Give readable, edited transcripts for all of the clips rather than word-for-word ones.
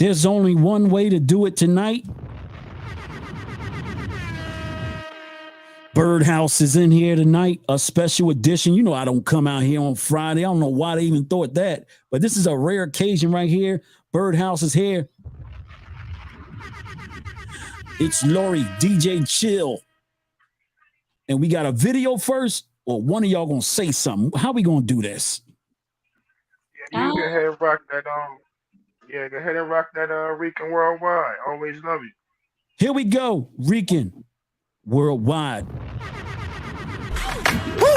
There's only one way to do it tonight. Birdhouse is in here tonight, a special edition. You know, I don't come out here on Friday. I don't know why they even thought that, but this is a rare occasion right here. Birdhouse is here. It's Lori, DJ Chill. And we got a video first, or one of y'all gonna say something. How we gonna do this? Yeah, you go ahead and rock that. Yeah, go ahead and rock that. Rican Worldwide. Always love you. Here we go, Rican Worldwide. Woo!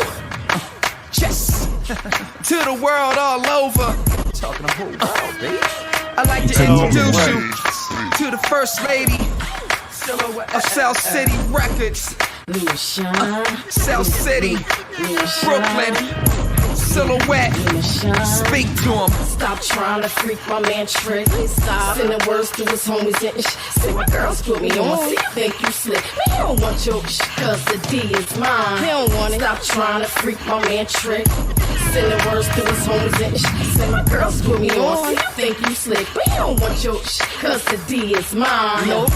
Yes! To the world all over. Talking the whole world, baby. I'd like to introduce you to the first lady of South City Records. South City, Brooklyn, Silhouette. Speak to him. Stop trying to freak my man Trick. Stop sending words to his homies and say my girls put me on. See, you think you slick. Me, I don't want your cause the D is mine. He don't want it. Stop trying to freak my man Trick. Sending words to his homies and say my girls put me on. See, you think you slick. But he don't want your cause the D is mine. Nope.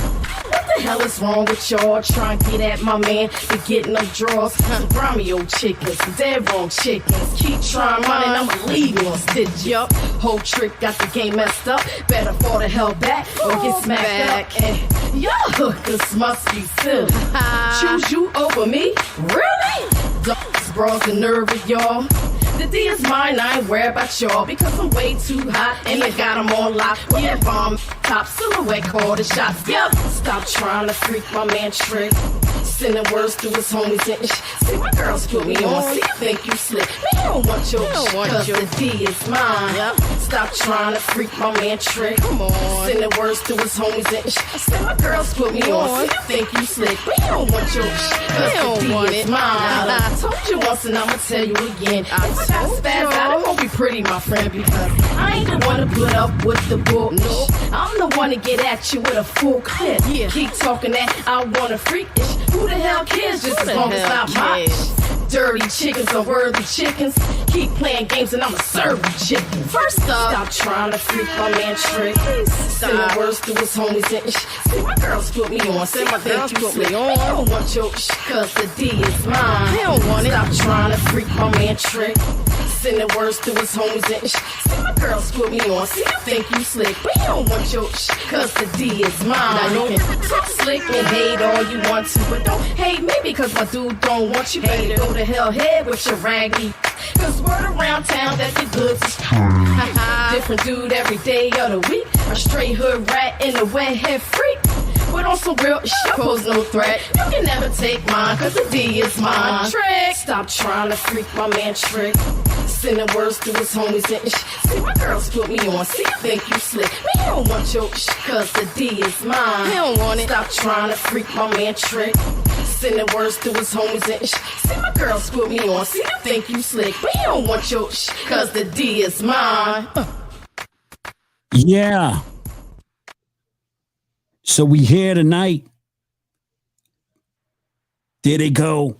What the hell is wrong with y'all? Trying to get at my man to get no draws. Brahmy old chickens, dead wrong chickens. Keep trying mine, I'ma leave you on stitch up. Whole trick got the game messed up. Better fall the hell back or get smacked up. And y'all hookers must be silly. Choose you over me? Really? Dogs, bras, the nerve of y'all. The D is mine, I ain't worried about y'all because I'm way too hot and I got them on lock. Yeah, bomb, top, silhouette, call the shots. Yep, stop trying to freak my man Trick. Sending words to his homies and see my girls put me on. See, you think you slick. Me, I don't want your cause the D is mine. Yep. Stop trying to freak my man Trick. Come on. Sending words to his homies and say my girls put me on. See, you think you slick. Me, I don't want your cause the D is mine. I told you once and I'ma tell you again. If I got spaz out, it won't be pretty, my friend, because I ain't the one to put up with the bull. Nope. I'm the one to get at you with a full clip. Yeah. Keep talking that I want to freak ish. Who the hell cares just as long as I watch? Dirty chickens are worthy chickens. Keep playing games and I'ma serve you chicken. First up, stop trying to freak my man Trick. Sending words to his homies and see my girls put me on. Say my girls put me on. I don't want your cause the D is mine. He don't want it. Stop trying to freak my man Trick. Sending words to his homies and see my girls put me on. See, you think you slick, but you don't want your cause the D is mine. Now you can talk slick and hate all you want to, but don't hate me because my dude don't want you. Better go to hell head with your raggy. Cause word around town that the goods is different dude every day of the week. A straight hood rat and a wet head freak. But on some real shit, pose no threat. You can never take mine, cause the D is mine. Trick. Stop trying to freak my man Trick. Sending words to his homies and see my girls put me on. See, you think you slick. Me, I don't want your cause the D is mine. He don't want it. Stop trying to freak my man Trick. Sending words to his homies and see my girls put me on. See, you think you slick. But he don't want your cause the D is mine. Yeah. So we here tonight. There they go.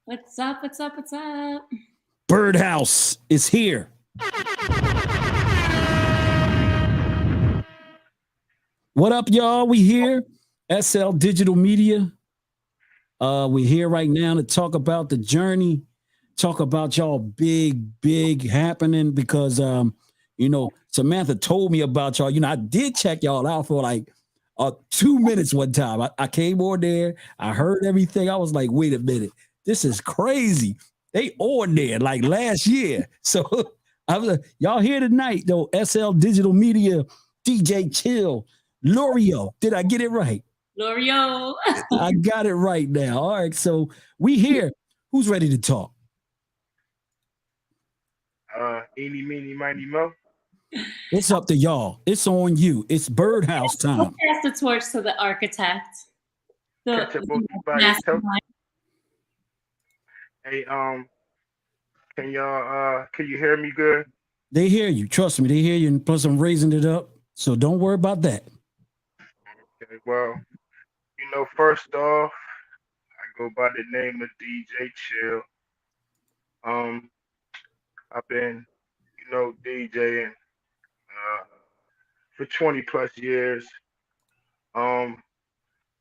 What's up? What's up? What's up? Birdhouse is here. What up, y'all? We here. SL Digital Media. We're here right now to talk about the journey, talk about y'all big happening because you know, Samantha told me about y'all. You know, I did check y'all out for like 2 minutes one time. I came on there. I heard everything. I was like, wait a minute. This is crazy. They on there like last year. So y'all here tonight, though. SL Digital Media, DJ Chill, L'Oreal. Did I get it right? L'Oreal. I got it right now. All right. So we here. Who's ready to talk? Eeny, meeny, miny, mo. It's up to y'all. It's on you. It's Birdhouse time. We'll pass the torch to the architect. Catch up both by yourself. Hey, can you hear me good? They hear you. Trust me, they hear you. And plus, I'm raising it up, so don't worry about that. Okay, well, you know, first off, I go by the name of DJ Chill. I've been, DJing for 20 plus years. Um,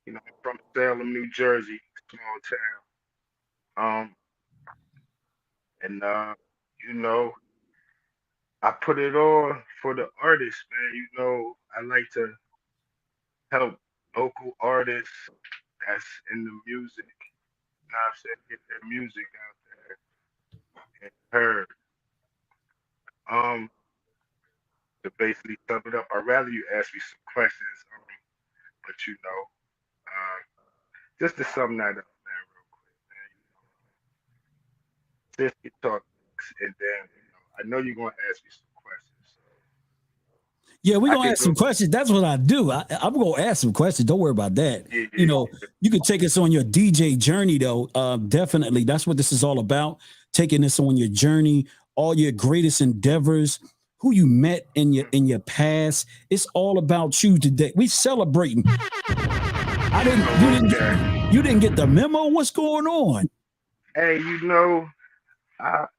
I'm from Salem, New Jersey, small town. And you know, I put it on for the artists, man. I like to help local artists that's in the music. You know what I'm saying? Get their music out there and heard. Um, to basically sum it up, I'd rather you ask me some questions, but just to sum that up, man, real quick, man. Just get talk, and then I know you're gonna ask me some questions, so Yeah, we're I gonna could ask go. some questions. That's what I do. I'm gonna ask some questions. Don't worry about that. Yeah, You yeah, know, you can take us on your DJ journey, though. Definitely, that's what this is all about. Taking us on your journey, all your greatest endeavors, who you met in your past. It's all about you today. We celebrating. I didn't. You Oh, didn't get. okay. You didn't get the memo. What's going on? Hey,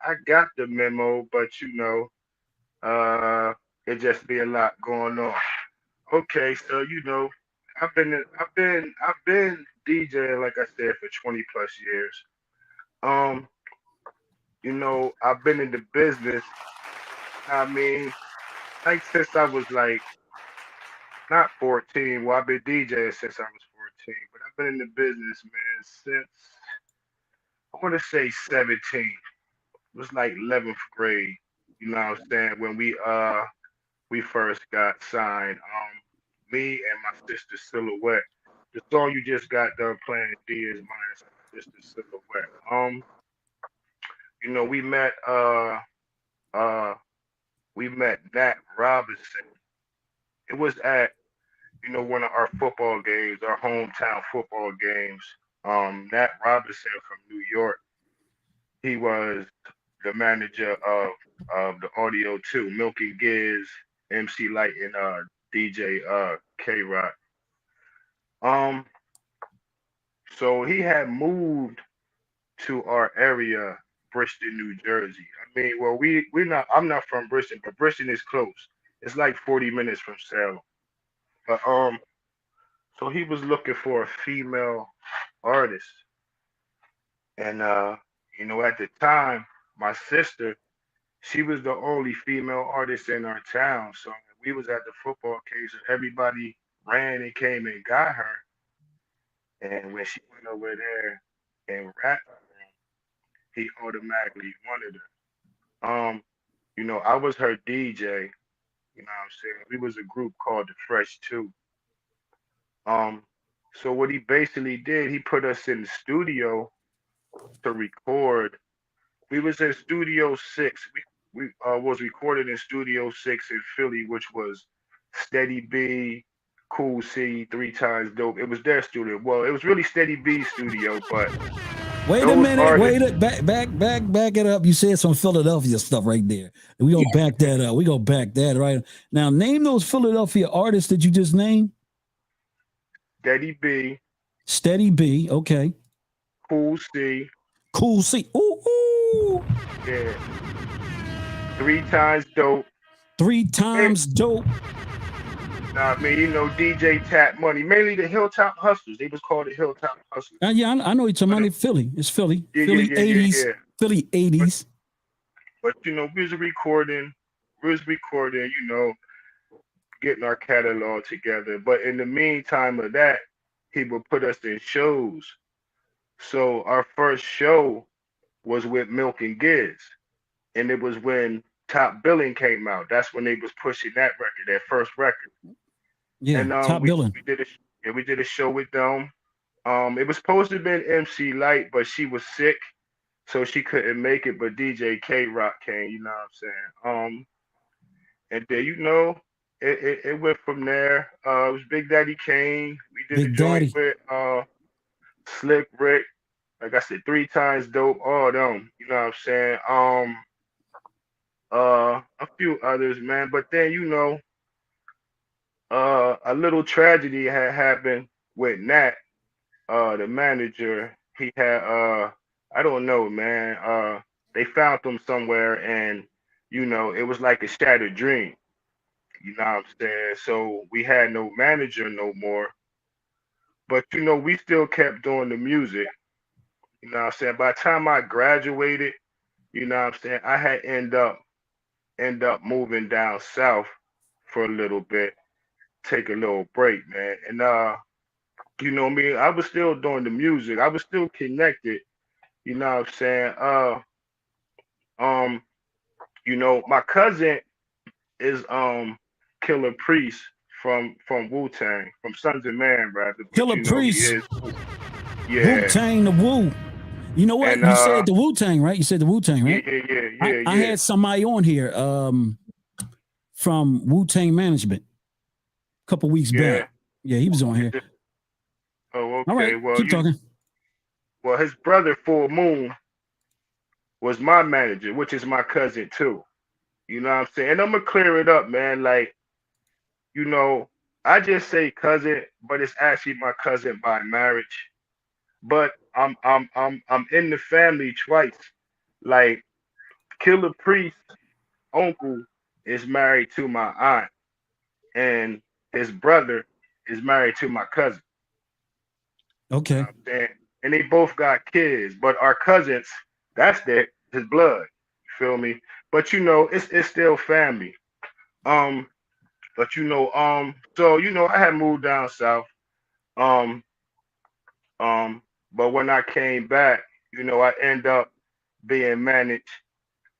I got the memo, but it just be a lot going on. Okay, so I've been DJing like I said for 20 plus years. Um, I've been in the business. I mean, like since I was like not 14. Well, I've been DJing since I was 14, but I've been in the business, man, since I want to say 17. It was like 11th grade. You know what I'm saying? When we first got signed. Me and my sister Silhouette. The song you just got done playing, D is mine. It's my sister Silhouette. We met uh we met Nat Robinson. It was at one of our football games, our hometown football games. Nat Robinson from New York. He was the manager of the audio too. Milk and Giz, MC Light, and DJ K Rock. Um, so he had moved to our area, Bristol, New Jersey. I mean, well, we're not. I'm not from Bristol, but Bristol is close. It's like 40 minutes from Salem. But so he was looking for a female artist, and at the time, my sister, she was the only female artist in our town. So we was at the football case, and everybody ran and came and got her. And when she went over there and rapped, he automatically wanted her. I was her DJ. You know what I'm saying? We was a group called the Fresh Two. Um, so what he basically did, he put us in the studio to record. We was in Studio Six. We was recorded in Studio Six in Philly, which was Steady B, Cool C, Three Times Dope. It was their studio. Well, it was really Steady B's studio, but Wait a those minute. artists, Back it up. You said some Philadelphia stuff right there. We gonna back that up. We gonna back that right now. Name those Philadelphia artists that you just named. Steady B, Steady B. Okay. Cool C, Cool C. Ooh, ooh. yeah, Three Times Dope. Three And, times dope. I mean, DJ Tap Money, mainly the Hilltop Hustlers. They was called the Hilltop Hustlers. Yeah, I know it's a But money. Philly. It's Philly. yeah, yeah, Philly yeah, yeah, 80s. yeah. Philly But 80s. we was recording, getting our catalog together. But in the meantime of that, he would put us in shows. So our first show was with Milk and Giz, and it was when Top Billing came out. That's when they was pushing that record, that first record. Yeah. And Top billing. we did a show with them. It was supposed to have been MC Light, but she was sick, so she couldn't make it. But DJ K Rock came. You know what I'm saying? And then it went from there. It was Big Daddy Kane. We did a Big joint Daddy. with Slick Rick. Like I said, Three Times Dope. All them. You know what I'm saying? A few others, man. But then a little tragedy had happened with Nat, the manager. He had I don't know, man. They found him somewhere, and it was like a shattered dream. You know what I'm saying? So we had no manager no more. But you know, we still kept doing the music. You know what I'm saying? By the time I graduated, you know what I'm saying, I had end up moving down south for a little bit, take a little break, man. And you know me, I was still doing the music. I was still connected, you know what I'm saying? Um, you know, my cousin is Killer Priest from Wu Tang, from Sons of Man rather, but Killer you know he Priest, is Wu yeah. Tang, the Wu. You know what? And You said the Wu Tang, right? You said the Wu Tang, yeah, right? yeah, yeah, I, yeah, I yeah. had somebody on here from Wu Tang Management a couple weeks Yeah. back. Yeah, he was on here. Oh, All right, okay. Well, keep talking. his brother Full Moon was my manager, which is my cousin too. You know what I'm saying? And I'm gonna clear it up, man. Like, you know, I just say cousin, but it's actually my cousin by marriage. But I'm in the family twice. Like Killer Priest uncle is married to my aunt, and his brother is married to my cousin. You know Okay. what I'm saying? And they both got kids, but our cousins, that's his blood. You feel me? But you know, it's still family. Um, but you know, so you know, I had moved down south. Um, um, but when I came back, you know, I end up being managed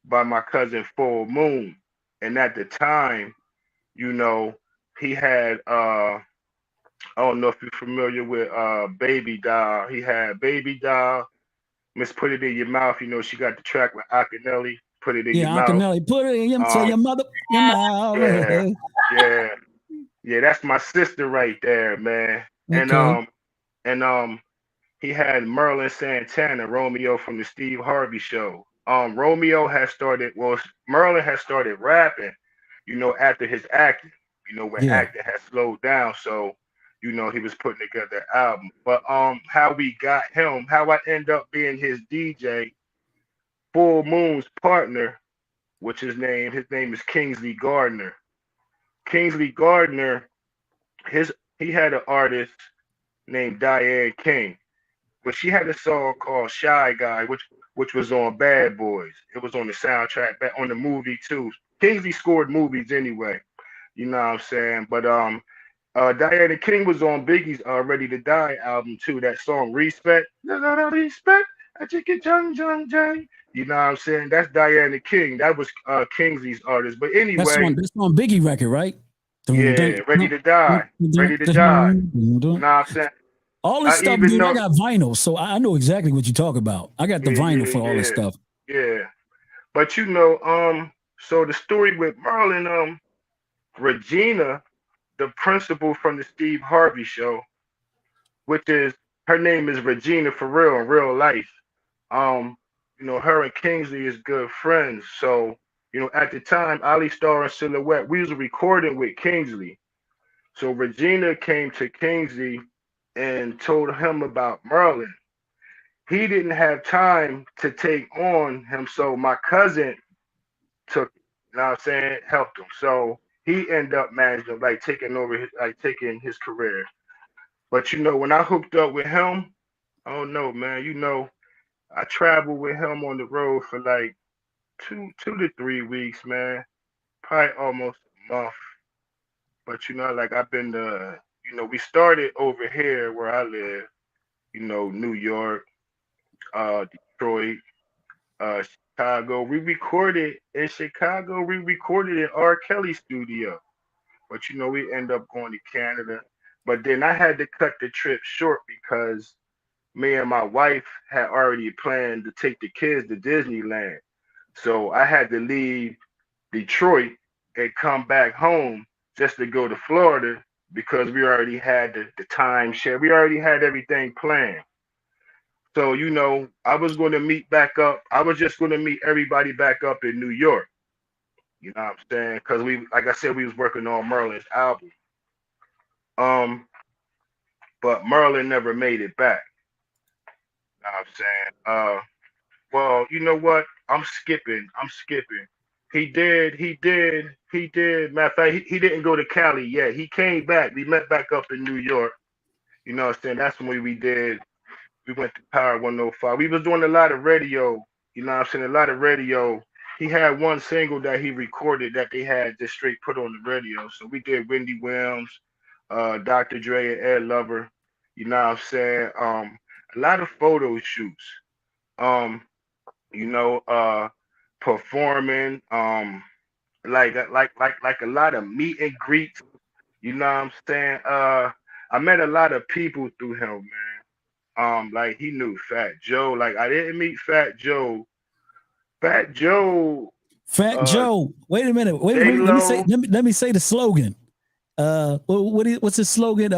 by my cousin Full Moon. And at the time, you know, he had I don't know if you're familiar with Baby Doll. He had Baby Doll, Miss Put It in Your Mouth. You know, she got the track with Akinelli, Put It in Your Yeah, Mouth. Akinelli, put it in your, to Um, your mother, your mouth. yeah, yeah, yeah, that's my sister right there, man. And Okay. he had Merlin Santana, Romeo from the Steve Harvey show. Romeo has started, well, Merlin has started rapping, you know, after his acting, you know, when Yeah. acting had slowed down. So, you know, he was putting together an album. But how we got him, how I end up being his DJ, Full Moon's partner, which his name is Kingsley Gardner. Kingsley Gardner, he had an artist named Diane King. But she had a song called Shy Guy, which was on Bad Boys. It was on the soundtrack, on the movie too. Kingsley scored movies anyway, you know what I'm saying? But Diana King was on Biggie's Ready to Die album too. That song Respect, respect, I take it, Jung Jung Jang. You know what I'm saying? That's Diana King. That was Kingsley's artist. But anyway, That's on Biggie record, right? Dun, dun, yeah, Ready dun, to Die, dun, dun, Ready to Die. dun, dun, You dun. know what I'm saying? All this I stuff, even dude. I know, got vinyl, so I know exactly what you talk about. I got the yeah, vinyl yeah, for all this yeah, stuff. yeah. But you know, so the story with Merlin, Regina, the principal from the Steve Harvey show, which is her name is Regina for real in real life. Um, you know, her and Kingsley is good friends. So, you know, at the time, Ali Star and Silhouette, we was recording with Kingsley. So Regina came to Kingsley and told him about Merlin. He didn't have time to take on him, so my cousin took, you know what I'm saying, helped him. So he ended up managing, like taking over his, like taking his career. But you know, when I hooked up with him, oh no, man, you know, I traveled with him on the road for like 2 to 3 weeks, man, probably almost a month. But you know, like I've been to, you know, we started over here where I live, you know, New York, Detroit, Chicago. We recorded in Chicago. We recorded in R. Kelly studio. But you know, we end up going to Canada. But then I had to cut the trip short because me and my wife had already planned to take the kids to Disneyland. So I had to leave Detroit and come back home just to go to Florida because we already had the timeshare. We already had everything planned. So, you know, I was going to meet back up. I was just going to meet everybody back up in New York. You know what I'm saying? Because we, like I said, we was working on Merlin's album. Um, but Merlin never made it back. You know what I'm saying? Well, you know what? I'm skipping. I'm skipping. He did. Matter of fact, he didn't go to Cali yet. He came back. We met back up in New York. You know what I'm saying? That's when we did. We went to Power 105. We was doing a lot of radio. You know what I'm saying? A lot of radio. He had one single that he recorded that they had just straight put on the radio. So we did Wendy Williams, Dr. Dre and Ed Lover. You know what I'm saying? A lot of photo shoots. Um, you know, performing. Like a lot of meet and greets. You know what I'm saying? I met a lot of people through him, man. Like he knew Fat Joe. Like I didn't meet Fat Joe. Fat Joe, Fat uh, Joe. Wait a minute. Wait. J Let me say. Lo. Let me say the slogan. What's his slogan?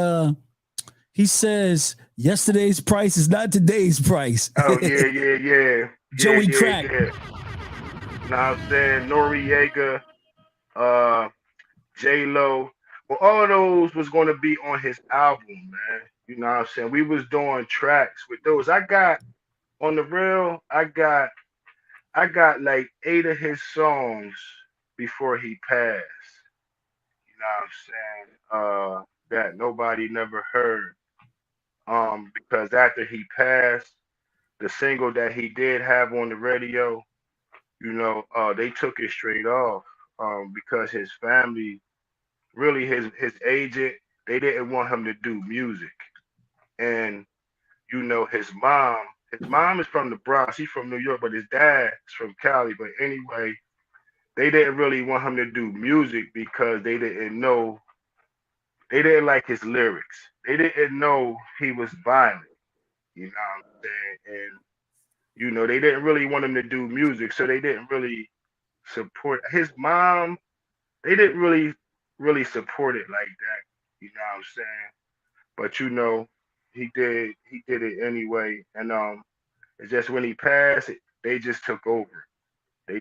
He says, "Yesterday's price is not today's price." Oh yeah, yeah, yeah, yeah, Joey yeah, Crack. yeah. Now I'm saying Noriega, uh, J Lo. Well, all of those was gonna be on his album, man. You know what I'm saying? We was doing tracks with those. I got on the real. I got like 8 of his songs before he passed. You know what I'm saying? That nobody never heard. Because after he passed, the single that he did have on the radio, they took it straight off. Because his family, really his agent, they didn't want him to do music. And his mom is from the Bronx. He's from New York, but his dad is from Cali. But anyway, they didn't really want him to do music because they didn't like his lyrics. They didn't know he was violent. You know what I'm saying? And they didn't really want him to do music, so they didn't really support his mom. They didn't really support it like that. You know what I'm saying? But he did it anyway. And it's just when he passed, they just took over. They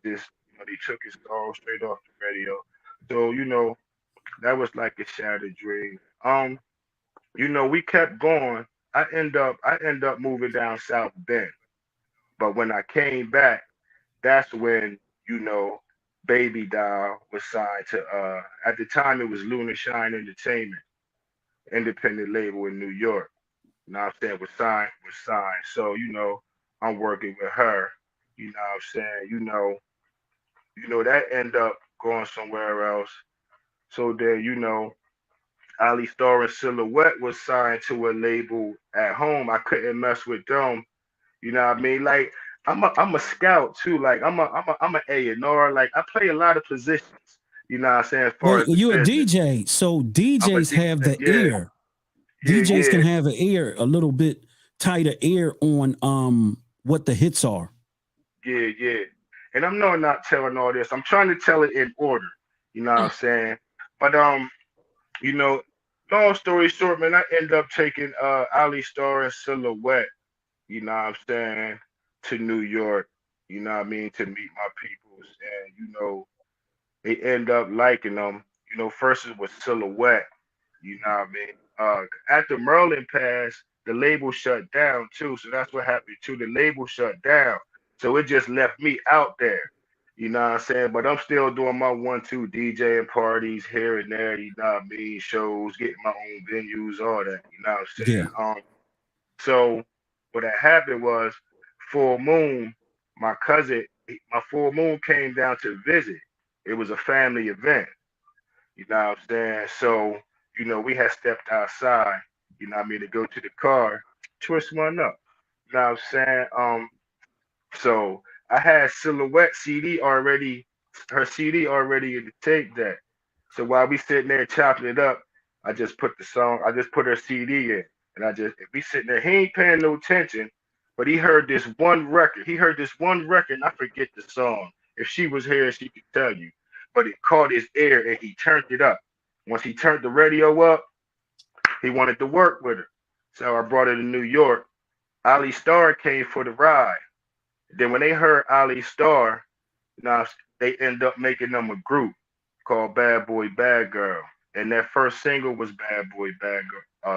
took his song straight off the radio. So that was like a shattered dream. We kept going. I end up moving down South Bend. But when I came back, that's when, you know, Baby Doll was signed to at the time it was Lunar Shine Entertainment, independent label in New York. You know what I'm saying? Was signed. So, I'm working with her. You know what I'm saying? That end up going somewhere else. So then, Ali Star and Silhouette was signed to a label at home. I couldn't mess with them. You know what I mean? Like I'm a scout too. Like I'm a A&R. Like I play a lot of positions. You know what I'm saying? As Well, far as the you're a business, DJ, so I'm a DJs have DJ. the Yeah, ear. yeah, DJs can yeah, have an ear, a little bit tighter ear on what the hits are. yeah, yeah. And I'm not telling all this. I'm trying to tell it in order. You know what I'm saying? But you know, long story short, man, I end up taking Ali Star and Silhouette. You know what I'm saying, to New York, you know what I mean, to meet my peoples. And, they end up liking them. First it was Silhouette, you know what I mean. After Merlin passed, the label shut down too. So that's what happened too. The label shut down. So it just left me out there. You know what I'm saying? But I'm still doing my 1-2 DJing parties here and there, you know what I mean? Shows, getting my own venues, all that, you know what I'm Yeah. saying? So what had happened was full moon, my full moon came down to visit. It was a family event, you know what I'm saying? So, we had stepped outside, you know what I mean, to go to the car, twist one up. You know what I'm saying? So I had Silhouette CD already, her CD already in the tape deck. So while we sitting there chopping it up, I just put her CD in. And if we sitting there, he ain't paying no attention, but he heard this one record. He heard this one record, and I forget the song. If she was here, she could tell you. But it caught his ear and he turned it up. Once he turned the radio up, he wanted to work with her. So I brought her to New York. Ali Star came for the ride. Then when they heard Ali Star, now they end up making them a group called Bad Boy Bad Girl, and their first single was Bad Boy Bad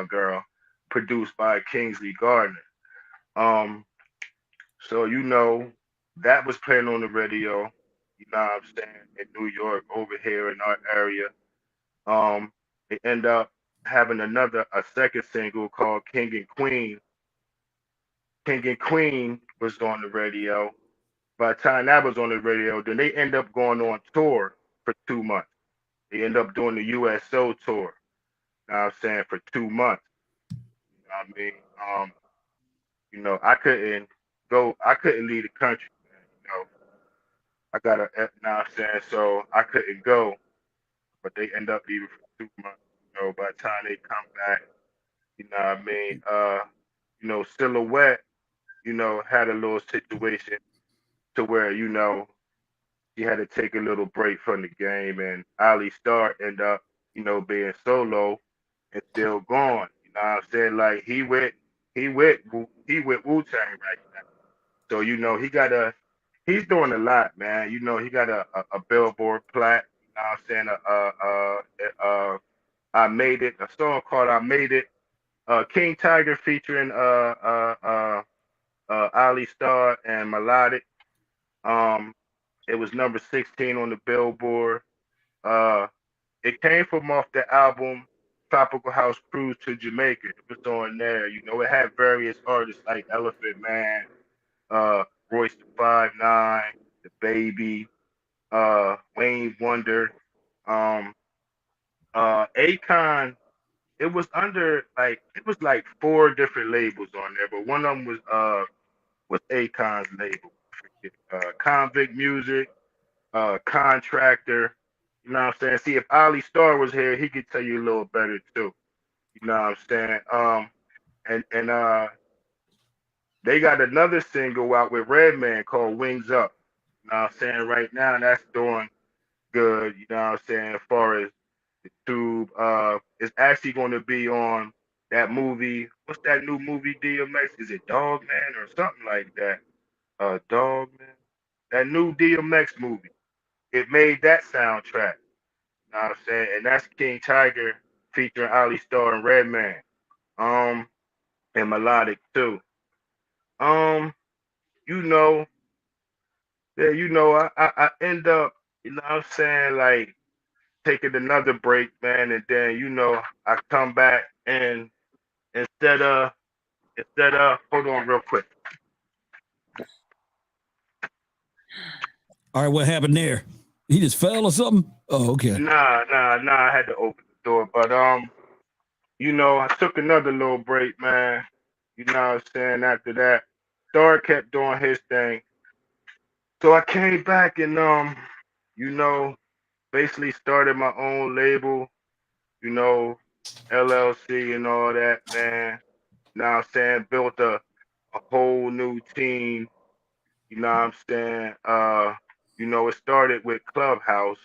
Girl, produced by Kingsley Gardner. Um, so that was playing on the radio. You know what I'm saying? In New York, over here in our area. Um, they end up having a second single called King and Queen. King and Queen was on the radio. By the time that was on the radio, then they end up going on tour for 2 months. They end up doing the USO tour. You know what I'm saying? For 2 months. You know what I mean? I couldn't leave the country, man. I got a, you know what I'm saying? So I couldn't go, but they end up leaving for 2 months. By the time they come back, you know what I mean? Silhouette, had a little situation to where, he had to take a little break from the game, and Ali Star end up, being solo and still going. You know what I'm saying? Like he with Wu Tang right now. So he's doing a lot, man. He got a Billboard plaque. You know what I'm saying? I made it. A song called "I Made It." King Tiger featuring Ali Star and Melodic. Um, it was number 16 on the Billboard. Uh, it came from off the album Tropical House Cruise to Jamaica. It was on there. It had various artists like Elephant Man, Royce the 5'9", The Baby, Wayne Wonder, um, Akon. It was like four different labels on there, but one of them was Akon's label. Convict Music, Contractor. You know what I'm saying? See, if Ali Star was here, he could tell you a little better too. You know what I'm saying? And they got another single out with Redman called Wings Up. You know what I'm saying? Right now, that's doing good. You know what I'm saying? As far as the tube, it's actually going to be on that movie. What's that new movie, DMX? Is it Dog Man or something like that? Dog Man. That new DMX movie. It made that soundtrack. You know what I'm saying? And that's King Tiger featuring Ali Star and Redman. Um, and Melodic too. Um, you know, yeah, I end up, you know what I'm saying, like taking another break, man, and then I come back and instead of hold on real quick. All right, what happened there? He just fell or something? Oh, okay. Nah, I had to open the door. But I took another little break, man. You know what I'm saying? After that, Star kept doing his thing. So I came back and you know, basically started my own label, you know, LLC and all that, man. You know what I'm saying? Built a whole new team, you know what I'm saying? It started with Clubhouse,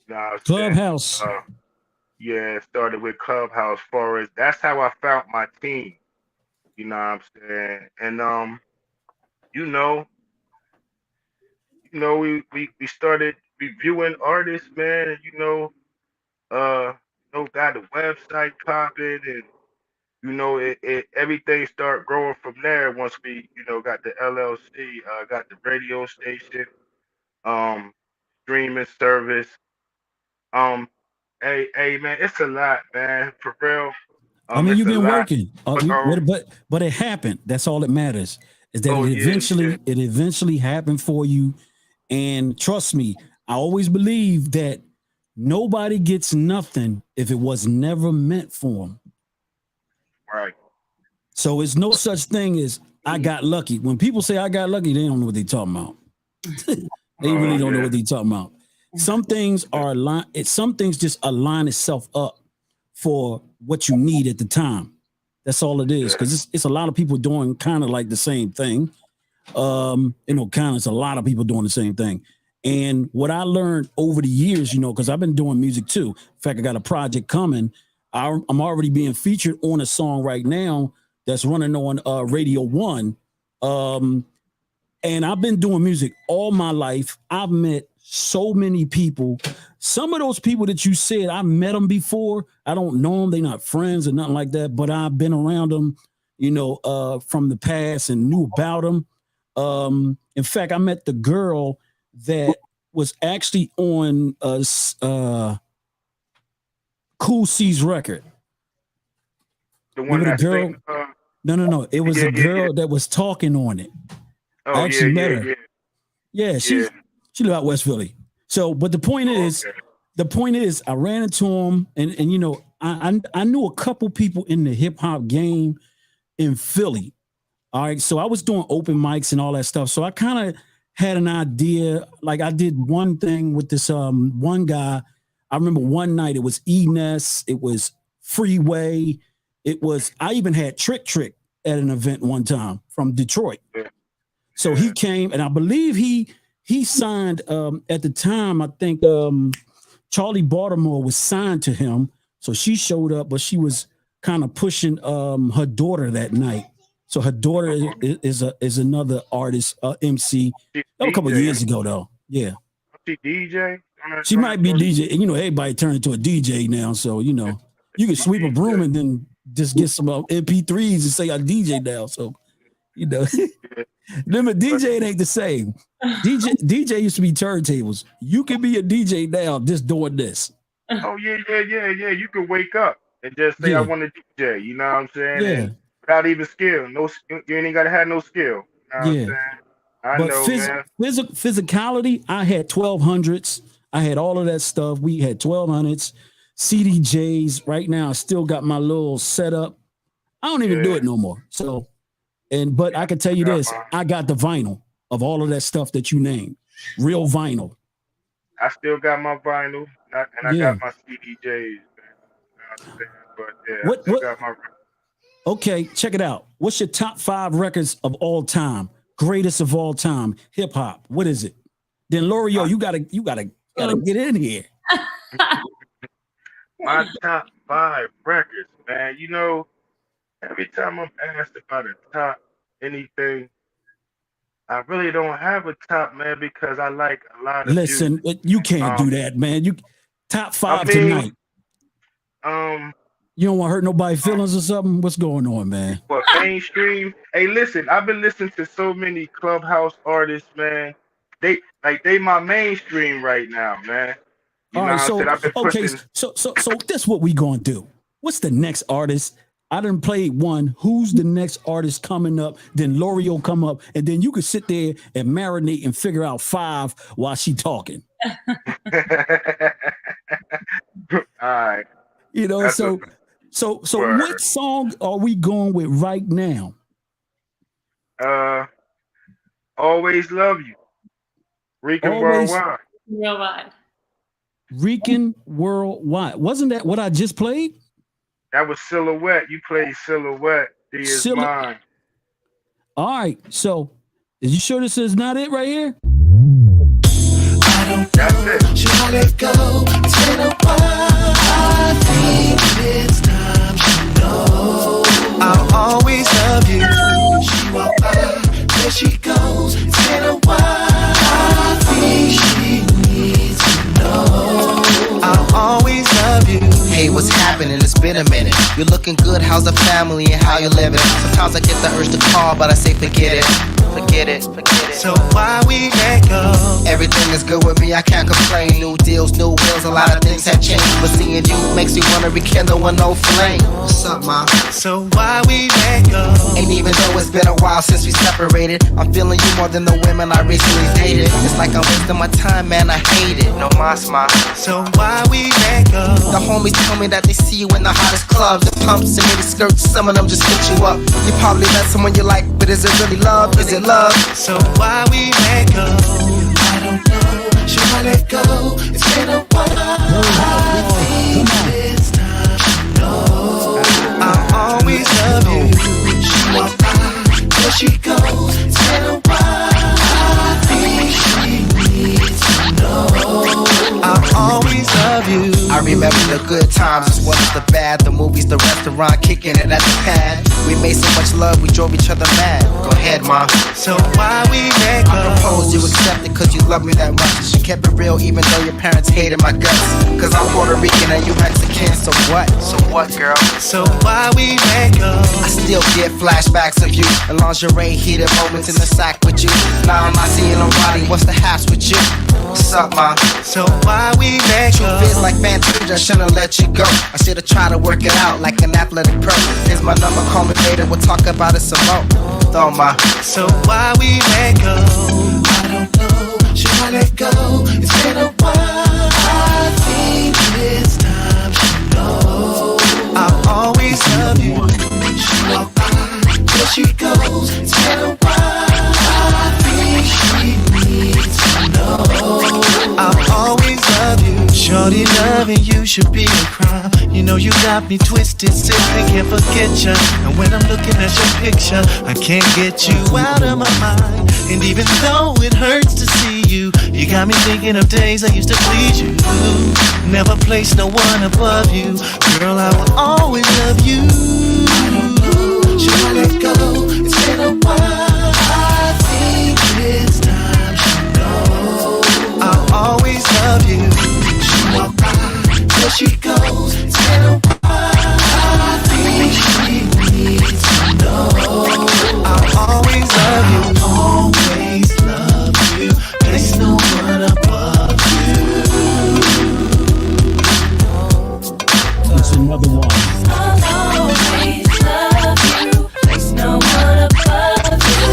you know what I'm saying? Clubhouse. Yeah, it started with Clubhouse far as that's how I found my team, you know what I'm saying? And you know, we started reviewing artists, man, and got a website popping and it everything started growing from there once we, got the LLC, got the radio station, um, streaming service. Um, hey man, it's a lot, man, for real. I mean, It's you've a been lot. working, But but it happened. That's all that matters. Is that oh yeah, yeah, it eventually happened for you. And trust me, I always believe that nobody gets nothing if it was never meant for them. right. So it's no such thing as I got lucky. When people say I got lucky, they don't know what they're talking about. They really don't know Yeah. what they're talking about. Some things are some things just align itself up for what you need at the time. That's all it is. Yeah. Because it's a lot of people doing kind of like the same thing. It's a lot of people doing the same thing. And what I learned over the years, because I've been doing music too. In fact, I got a project coming. I'm already being featured on a song right now that's running on Radio One. And I've been doing music all my life. I've met so many people. Some of those people that you said, I met them before. I don't know them. They're not friends or nothing like that, but I've been around them, from the past and knew about them. In fact, I met the girl that was actually on Cool C's record. The one Remember that the girl? No. It was a girl that was talking on it. I actually met her. Yeah, she lived out West Philly. So, but the point is, I ran into him, and you know, I knew a couple people in the hip hop game in Philly. All right, so I was doing open mics and all that stuff. So I kind of had an idea. Like I did one thing with this one guy. I remember one night it was Enes, it was Freeway, I even had Trick at an event one time from Detroit. So he came, and I believe he signed at the time. I think Charlie Baltimore was signed to him, so she showed up, but she was kind of pushing her daughter that night. So her daughter is another artist, MC. That was a couple of years ago, though. Yeah. She DJ. She might be DJ. You know, everybody turned into a DJ now, so you know you can sweep a broom and then just get some MP3s and say I DJ now. So you know, remember DJ ain't the same. DJ used to be turntables. You can be a DJ now, just doing this. Oh yeah. You can wake up and just say I want to DJ. You know what I'm saying? Yeah. And without even skill, you ain't gotta have no skill. You know what I'm saying? I know, man. Physicality, I had 1200s. I had all of that stuff. We had 1200s, CDJs. Right now, I still got my little setup. I don't even do it no more. So, but I can tell you this: I got the vinyl of all of that stuff that you named, real vinyl. I still got my vinyl, and I got my CDJs. But I got my. Okay, check it out. What's your top 5 records of all time? Greatest of all time, hip hop. What is it? Then L'Oreal, you gotta get in here. My top 5 records, man. You know, every time I'm asked about a top anything, I really don't have a top, man, because I like a lot of. Listen, you can't do that, man. You top 5 tonight. You don't want to hurt nobody's feelings or something? What's going on, man? What, mainstream? Hey, listen, I've been listening to so many Clubhouse artists, man. They my mainstream right now, man. All right, so this what we gonna do. What's the next artist? I done played one. Who's the next artist coming up? Then L'Oreal come up, and then you can sit there and marinate and figure out 5 while she talking. All right. You know, so what song are we going with right now? Always Love You. Rican Worldwide. Rican Worldwide. Wasn't that what I just played? That was Silhouette. You played Silhouette. He is mine. All right. So, is you sure this is not it right here? That's it. Should I let go? It's been a while. I think it's time she knows I'll always love you. She walk by, there she goes. It's been a while. I think she needs to know I'll always love you. Hey, what's happening? It's been a minute. You're looking good. How's the family and how you living? Sometimes I get the urge to call, but I say forget it. So why we let go? Everything is good with me, I can't complain. New deals, new wheels, a lot of things have changed. But seeing you makes me wanna rekindle an old flame. What's up, ma? So why we let go? And even though it's been a while since we separated, I'm feeling you more than the women I recently dated. It's like I'm wasting my time, man, I hate it. No mas, ma. So why we let go? The homies tell me that they see you in the hottest clubs. The pumps and mini skirts, some of them just hit you up. You probably met someone you like, but is it really love? Is it love? So why we let go? I don't know. Should I let go? It's been a while. I think it's time to know I'll always love you. She walk by, there she goes. It's been a while. I think she needs to know I'll always love you. I remember the good times as well as the bad. The movies, the restaurant, kicking it at the pad. We made so much love, we drove each other mad. Go ahead, ma. So why we let go? I proposed, you accepted cause you love me that much. You kept it real even though your parents hated my guts. Cause I'm Puerto Rican and you Mexican. 10, so what? So what, girl? So why we let go? I still get flashbacks of you, the lingerie, heated moments in the sack with you. Now I'm not seeing nobody, what's the haps with you? What's up, ma? So why we let go? Truth is like Fantasia, I shouldn't let you go. I should've tried to work it out like an athletic pro. Here's my number, call me later, we'll talk about it some more. Throw my. So why we let go? I don't know, should I let go? It's been a while, I think it's time she knows. I'll always love you. She walk by, there she goes. It's been a while, I think she needs to know. I'll always love you. Shorty, loving you should be a crime. You know you got me twisted, simply can't forget you. And when I'm looking at your picture, I can't get you out of my mind. And even though it hurts to see you, you got me thinking of days I used to please you. Never place no one above you. Girl, I will always love you. I don't know, should I let go? It's been a while, I think it's time she knows. I'll always love you. She walk by, there she goes. It's been a while, I think she needs to know. I'll always love you. Always love you. There's no one above you. It's another one. I'll always love you. There's no one above you.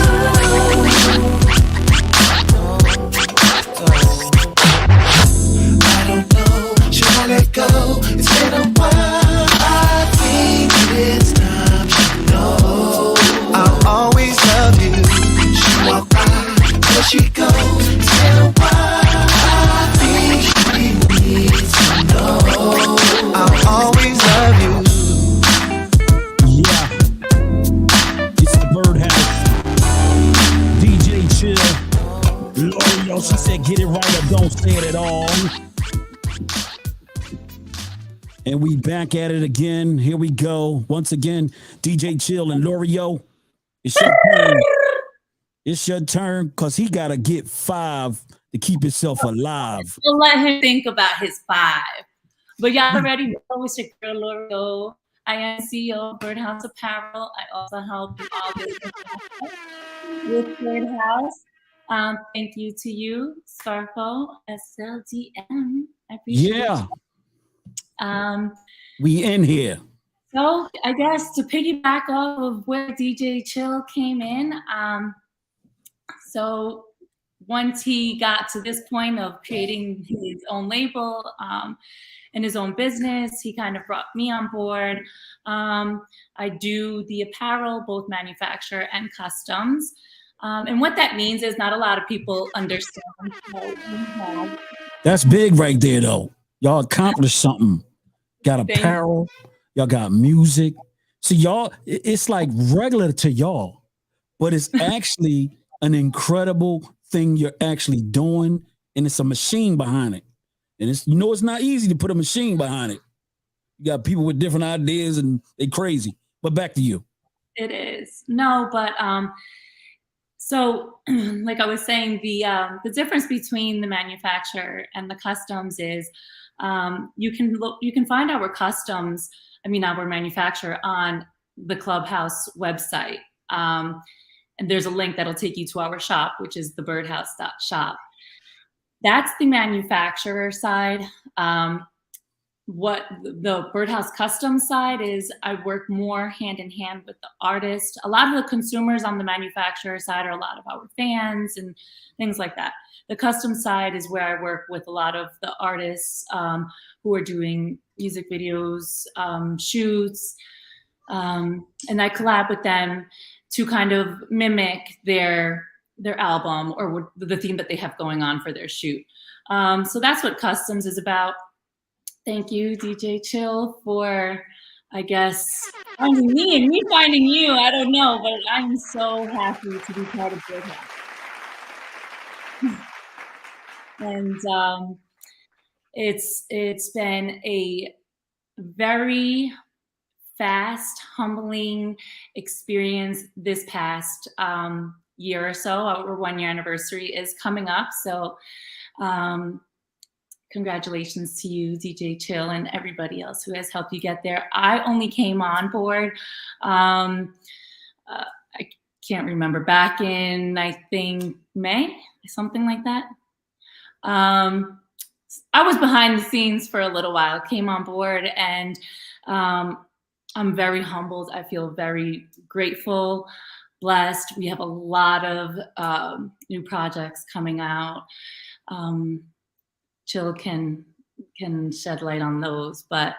I don't know, should I let go? It's been a while, I think it's time she knows. I'll always love you. She walk by, there she goes. It's been a while, I think she needs to know. I'll always love you. Yeah. It's the Birdhouse. DJ Chill. L'Oreal, she said, get it right or don't say it at all. And we back at it again. Here we go. Once again, DJ Chill and L'Oreal. It's your turn. It's your turn because he got to get 5 to keep himself alive. We'll let him think about his 5. But y'all already know it's your girl L'Oreal. I am CEO of Birdhouse Apparel. I also help in all business with Birdhouse. Thank you to you, Scarfo, SLDM. I appreciate Yeah. it. We in here. So I guess to piggyback off of where DJ Chill came in, so once he got to this point of creating his own label and his own business, he kind of brought me on board. I do the apparel, both manufacture and customs. And what that means is not a lot of people understand. That's big right there, though. Y'all accomplished something. Got apparel. Y'all got music. So y'all, it's like regular to y'all, but it's actually an incredible thing you're actually doing, and it's a machine behind it. And it's, it's not easy to put a machine behind it. You got people with different ideas, and they crazy. But back to you. It is. No, but so like I was saying, the difference between the manufacturer and the customs is you can find our customs, our manufacturer on the Clubhouse website. And there's a link that'll take you to our shop, which is the birdhouse.shop. That's the manufacturer side. What the Birdhouse custom side is, I work more hand in hand with the artist. A lot of the consumers on the manufacturer side are a lot of our fans and things like that. The custom side is where I work with a lot of the artists who are doing music videos, shoots, and I collab with them to kind of mimic their album or the theme that they have going on for their shoot. So that's what customs is about. Thank you, DJ Chill, for, I guess, finding me and me finding you. I don't know, but I'm so happy to be part of Birdhouse. And it's been a very fast, humbling experience this past year or so. Our 1-year anniversary is coming up, so congratulations to you, DJ Chill, and everybody else who has helped you get there. I only came on board, I can't remember, back in, I think, May, something like that. I was behind the scenes for a little while, came on board, and I'm very humbled. I feel very grateful, blessed. We have a lot of new projects coming out. Chill can shed light on those, but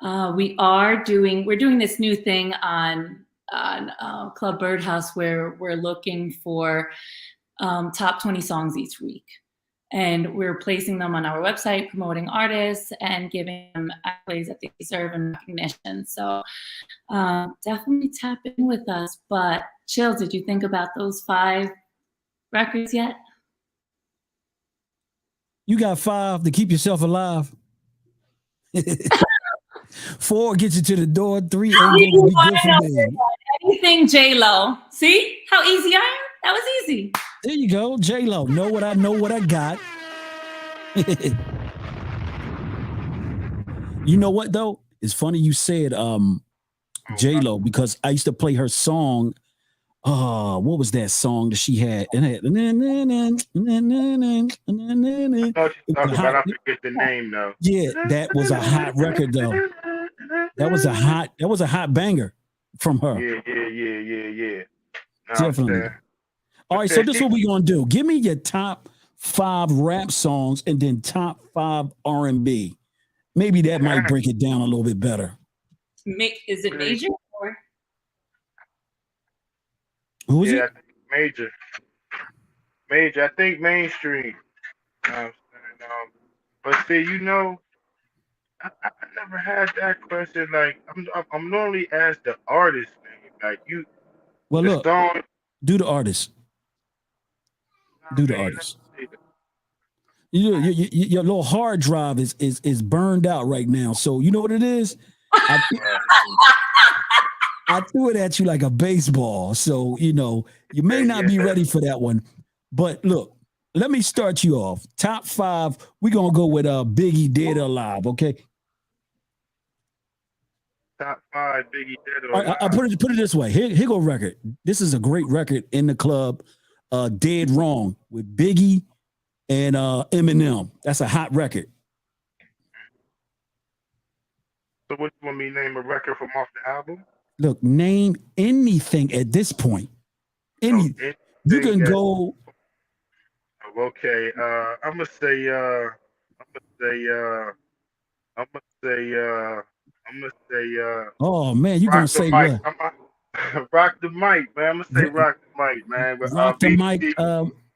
we're doing this new thing on Club Birdhouse where we're looking for top 20 songs each week. And we're placing them on our website, promoting artists and giving them accolades that they deserve and recognition. So definitely tap in with us. But Chill, did you think about those 5 records yet? You got 5 to keep yourself alive. 4 gets you to the door. 3 ain't gonna be good for me. Anything J-Lo. See how easy I am? That was easy. There you go, J-Lo. Know what I got. You know what though? It's funny you said J-Lo, because I used to play her song. What was that song that she had? And it I forget the name though. Yeah, that was a hot record though. That was a hot banger from her. Yeah. No, Definitely. All right, so this is what we're gonna do. Give me your top 5 rap songs and then top 5 R&B. Maybe that might break it down a little bit better. Is it major or? Who is it? I think major. I think mainstream. But see, I never had that question. Like, I'm normally asked the artist, man. Like you. Well, look. Song, do the artist. Do the artist. Your little hard drive is burned out right now. So you know what it is? I threw it at you like a baseball. So, you may not be ready for that one. But look, let me start you off. Top 5, we're going to go with Biggie, Dead or Alive, okay? Top 5, Biggie, Dead or Alive. I put it this way. Here go record. This is a great record in the club. Dead Wrong with Biggie and Eminem. That's a hot record. So what you want me to name a record from off the album? Look, name anything at this point. You can go. Okay, I'm gonna say. Oh man, you gonna say what? Rock the mic, man. I'm gonna say rock the mic, man. But, rock the mic.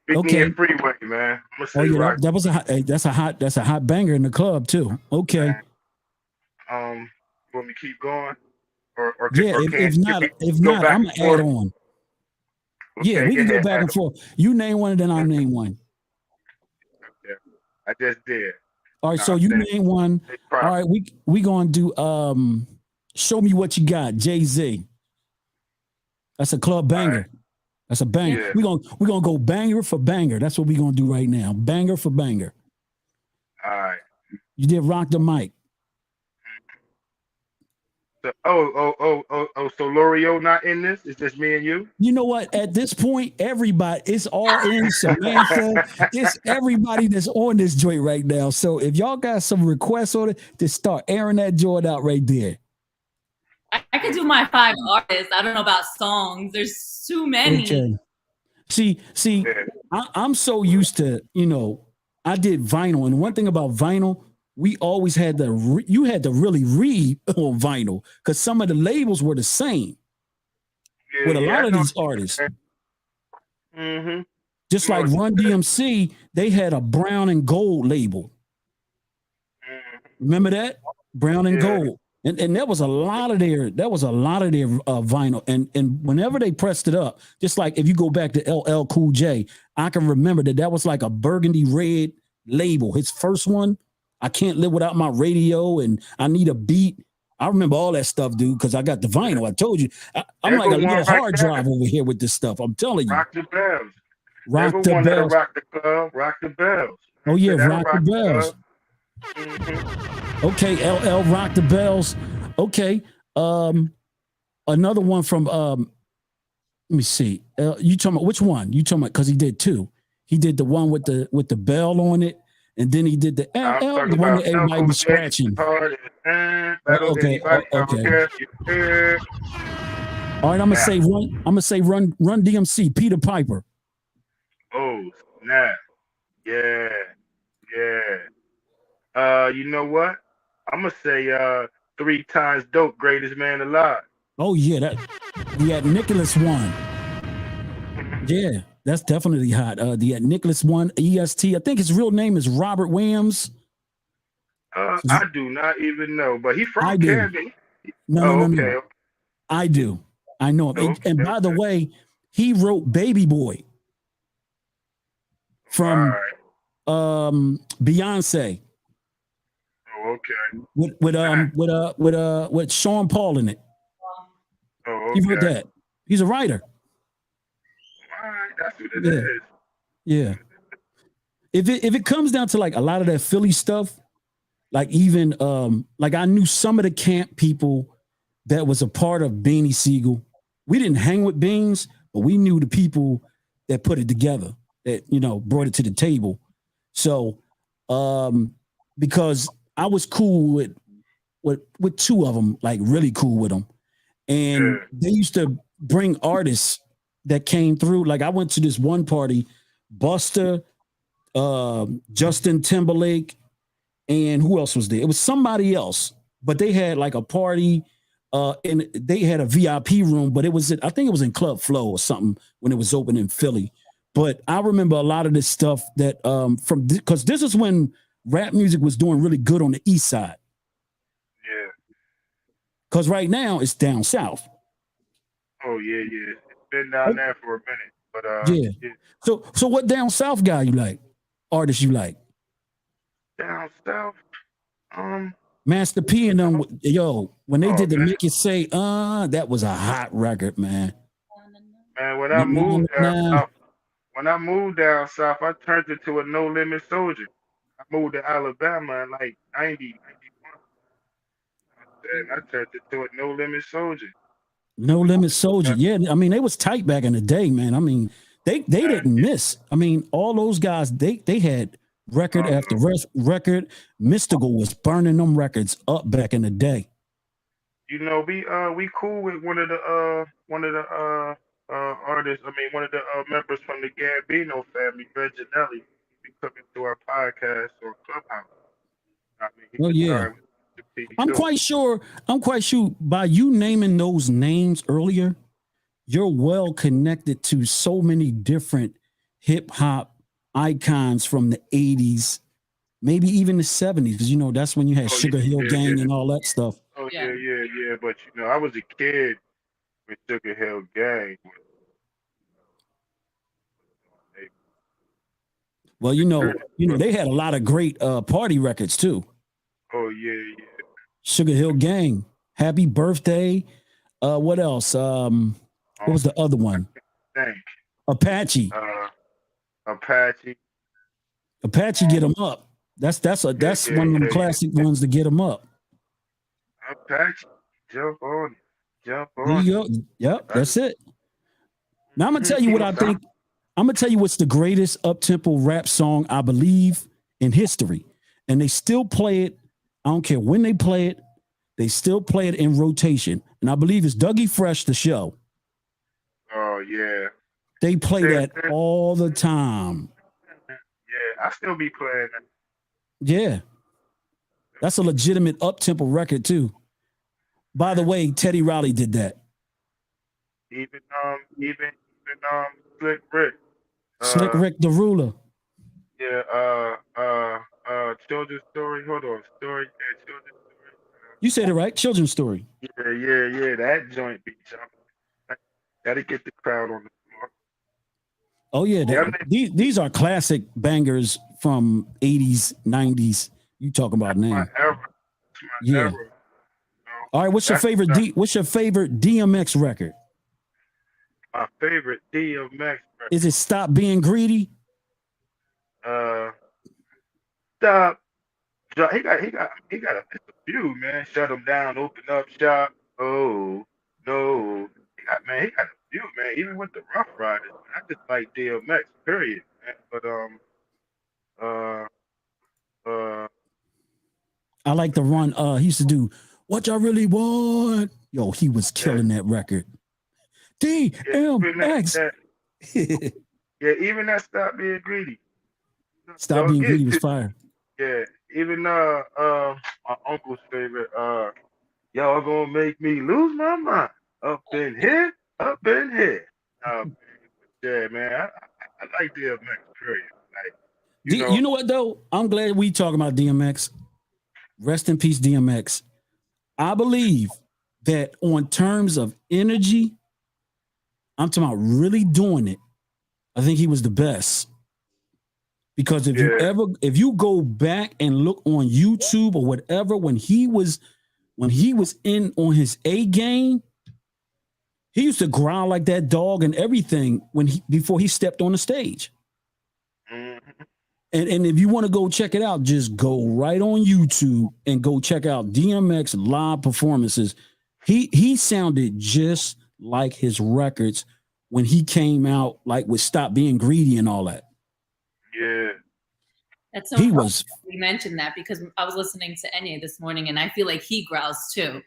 Okay. Freeway, man. I'm gonna say that's a hot banger in the club too. Okay. Want me to keep going? If not, I'm gonna add on. Okay, yeah, we can go back and forth. You name one, and then I'll name one. Okay. I just did. All right, so you name one. All right, we gonna do Show Me What You Got, Jay-Z. That's a club banger. Right. That's a banger. Yeah. We're gonna go banger for banger. That's what we're gonna do right now. Banger for banger. All right. You did Rock the Mic. So, so L'Oreal not in this? It's just me and you? You know what? At this point, everybody, it's all in. Samantha, it's everybody that's on this joint right now. So if y'all got some requests on it, just start airing that joint out right there. I could do my 5 artists. I don't know about songs. There's too many. Okay. See, I'm so used to, I did vinyl. And one thing about vinyl, we always had you had to really read on vinyl because some of the labels were the same with a lot of these artists. Mm-hmm. Just like Run DMC, they had a brown and gold label. Remember that? Brown and gold. And there was a lot of their vinyl. And whenever they pressed it up, just like if you go back to LL Cool J, I can remember that was like a burgundy red label. His first one, I Can't Live Without My Radio, and I Need a Beat. I remember all that stuff, dude, because I got the vinyl. I told you. I'm like a little hard drive over here with this stuff. I'm telling you. Rock the bells. Rock the bells. Rock the club. Rock the bells. Oh, yeah, rock the bells. Okay, LL Rock the Bells. Okay. Another one from let me see. You talking about which one? You talking about because he did two. He did the one with the bell on it, and then he did the I'm LL, talking the one about that everybody Uncle was Jake scratching. hard and Oh, battle okay. anybody. I don't Okay. care. Yeah. All right, I'm gonna Yeah. say run. I'm gonna say run DMC. Peter Piper. Oh snap. Yeah. Yeah. You know what? I'm gonna say 3 times dope, greatest man alive. Oh yeah, that the Nicholas one. Yeah, that's definitely hot. The Nicholas one, EST. I think his real name is Robert Williams. I do not even know, but he I from do. Camden. No, no, Oh, no, okay, no. I do. I know him. okay, And by the okay. way, he wrote Baby Boy from Right. Beyonce Oh, okay. with Sean Paul in it. Oh, He wrote okay. that. He's a writer. All right, that's what it Yeah. is. Yeah. If it comes down to like a lot of that Philly stuff, like even like I knew some of the camp people that was a part of Beanie Siegel. We didn't hang with Beans, but we knew the people that put it together, that brought it to the table. So because I was cool with two of them, like really cool with them. And Yeah. they used to bring artists that came through. Like I went to this one party, Buster, Justin Timberlake, and who else was there? It was somebody else, but they had like a party, and they had a VIP room, but I think it was in Club Flow or something when it was open in Philly. But I remember a lot of this stuff that from because this is when rap music was doing really good on the East Side. Yeah. Because right now it's down south. Oh yeah, yeah. It's been down there for a minute, but Yeah. yeah. So what down south guy you like? Artist you like? Down south. Um. Master P and them, when they Oh did the man, Make It Say, that was a hot record, man. man. Nah, nah, nah. When I moved down south, I turned into a no limit soldier. I moved to Alabama in like 90, 91. And I turned into a no limit soldier. No Limit Uh, Soldier. Yeah, I mean, they was tight back in the day, man. I mean, they didn't miss. I mean, all those guys, they had record after um, record. Mystical was burning them records up back in the day. we cool with one of the artists. I mean, one of the members from the Gambino family, Reginelli. He be coming to our podcast or Clubhouse. I mean, he Oh just yeah. started with the P I'm too. quite sure. I'm quite sure by you naming those names earlier, you're well connected to so many different hip hop icons from the 80s, maybe even the 70s, because that's when you had Oh yeah, Sugar Hill yeah, Gang yeah. and all that stuff. Oh Yeah. yeah, yeah, yeah. But I was a kid with Sugar Hill Gang. Well, they had a lot of great party records too. Oh yeah, yeah. Sugar Hill Gang, Happy Birthday. What else? What was the other one? Thank. Apache. Apache. Apache Get 'Em Up. That's Yeah, one yeah, of them yeah, classic ones to get them up. yeah. Apache. Jump on it. Jump There on you it. go. Yep, That's, that's it. Now I'm gonna tell you what I think. I'm gonna tell you what's the greatest up-tempo rap song I believe in history, and they still play it. I don't care when they play it. They still play it in rotation, and I believe it's Dougie Fresh, the show. Oh yeah. They play Yeah, that all the time. yeah. I still be playing that. Yeah, that's a legitimate up-tempo record too. By the way, Teddy Riley did that. Even Slick Rick. Slick Uh Rick the Ruler. yeah, children's story. Hold on. Children's story. You said it right. Children's Story. Yeah. That joint be jumping. Gotta get the crowd on the floor. Oh yeah, Yeah, these are classic bangers from 80s, 90s. You talking about my now? era. That's my Yeah. era. All right. What's your favorite What's your favorite DMX record? My favorite DMX record. Is it Stop Being Greedy? Stop it's a few, man. Shut him down, open up shop. Oh no, he got a few, man. Even with the Rough Riders, I just like DMX, period, man. But uh, uh, I like the run. He used to do What Y'all Really Want. Yo, he was yeah, killing that record. yeah, even DMX. yeah, even that Stop Being Greedy. Stop Don't Being get Greedy was too, fire. yeah. Even my uncle's favorite, y'all gonna make me lose my mind up in here, up in here. Um, yeah, man, I like DMX, period. Like, you You know, know what though? I'm glad we talking about DMX. Rest in peace, DMX. I believe that on terms of energy, I'm talking about really doing it. I think he was the best. Because yeah, if you go back and look on YouTube or whatever, when he was in on his A game, he used to growl like that dog and everything before he stepped on the stage. mhm, And if you want to go check it out, just go right on YouTube and go check out DMX live performances. He sounded just like his records when he came out, like with Stop Being Greedy and all that. yeah, That's so He funny was that you mentioned that because I was listening to Enya this morning and I feel like he growls too.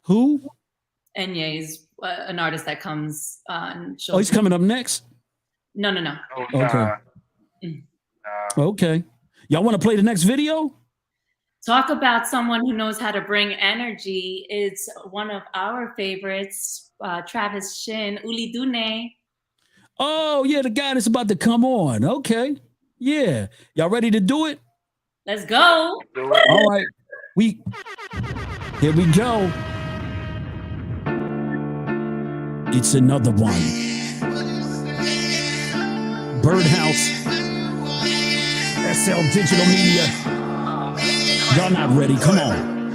who? Enya is an artist that comes on shows. Oh, he's coming up next. No. oh Okay. nah, Okay. Y'all want to play the next video? Talk about someone who knows how to bring energy. It's one of our favorites, Travis Shin, Uli Dune. Oh, yeah, the guy that's about to come on. Okay. Yeah. Y'all ready to do it? Let's go. do it. All right. Here we go. It's another one. Birdhouse. SL Digital Media. Y'all not ready. Come on.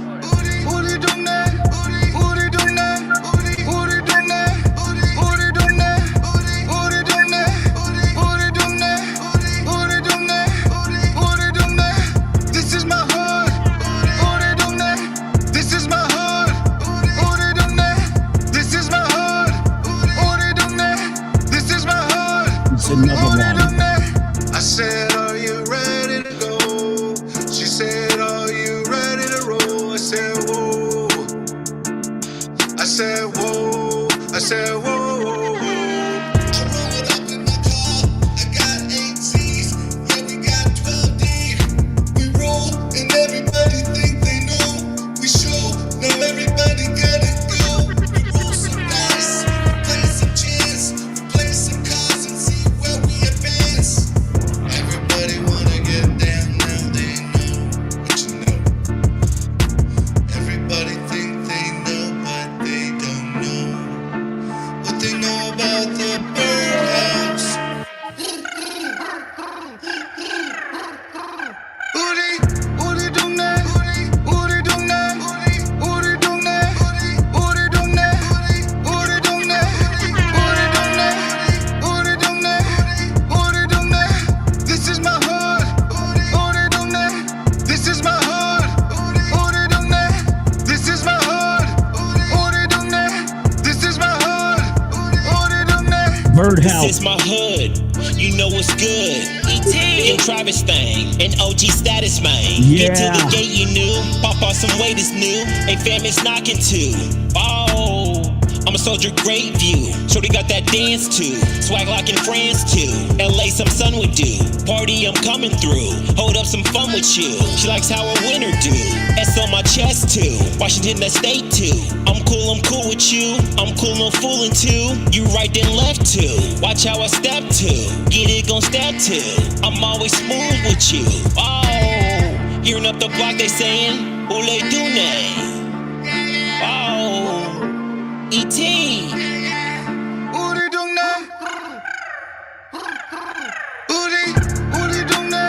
It's another one. I said, are you ready to go? She said, are you ready to roll? I said, whoa. I said, whoa. I said, whoa, whoa, whoa. I roll it up in my car. I got 8 C's. Yeah, we got 12 deep. We roll and everybody think they know. We show, now everybody gotta go. We roll some dice, play some chance, play some cards and see where we advance. Everybody wanna get down, now they know what you know. Everybody think they know, but they don't know what they know about the birdhouse. Uri, Uri dung ne, Uri dung ne, Uri dung ne, Uri dung ne, Uri dung ne, Uri dung ne, Uri dung ne, Uri dung ne. This is my hood. Uri dung ne, this is my hood. Uri dung ne, this is my hood. Uri dung ne, this is my hood. Uri dung ne. Birdhouse. This is my hood, you know what's good. E.T. and Travis thing, and OG status man. Get to Yeah. the gate, you knew. Pop off some weight is new. A fam is knocking too. Oh, I'm a soldier, great view. Shorty got that dance too. Swag like in France too. LA, some sun would do. Party, I'm coming through. Hold up some fun with you. She likes how a winner do. S on my chest too. Washington, that state too. I'm cool with you. I'm cool, no fooling too. You right then left too. Watch how I step too. Get it, gon' step too. I'm always smooth with you. Oh, hearing up the block, they saying, Ule Dune. Oh, E.T. Uri dung ne. Uri, Uri dung ne.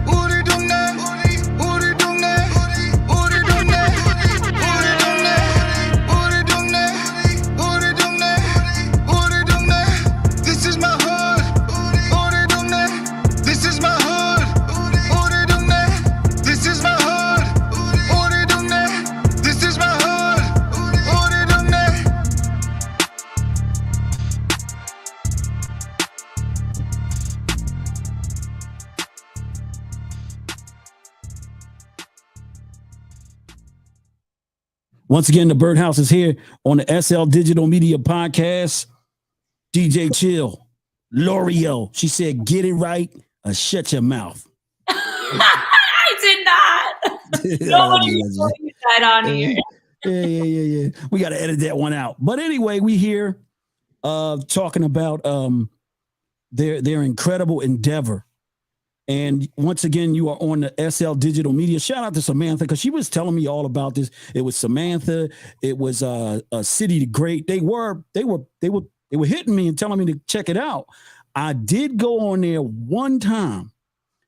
Uri dung ne. Uri dung ne. Uri dung ne. Uri dung ne. Uri dung ne. Uri dung ne. Uri dung ne. This is my hood. Uri dung ne. This is my hood. Uri dung ne. This is my Once again, the Birdhouse is here on the SL Digital Media Podcast. DJ Chill, L'Oreal. She said, "Get it right or shut your mouth." I did not. Nobody that on here. Yeah. We got to edit that one out. But anyway, we here talking about their incredible endeavor. And once again, you are on the SL Digital Media. Shout out to Samantha because she was telling me all about this. It was Samantha. It was City to Great. They were hitting me and telling me to check it out. I did go on there one time,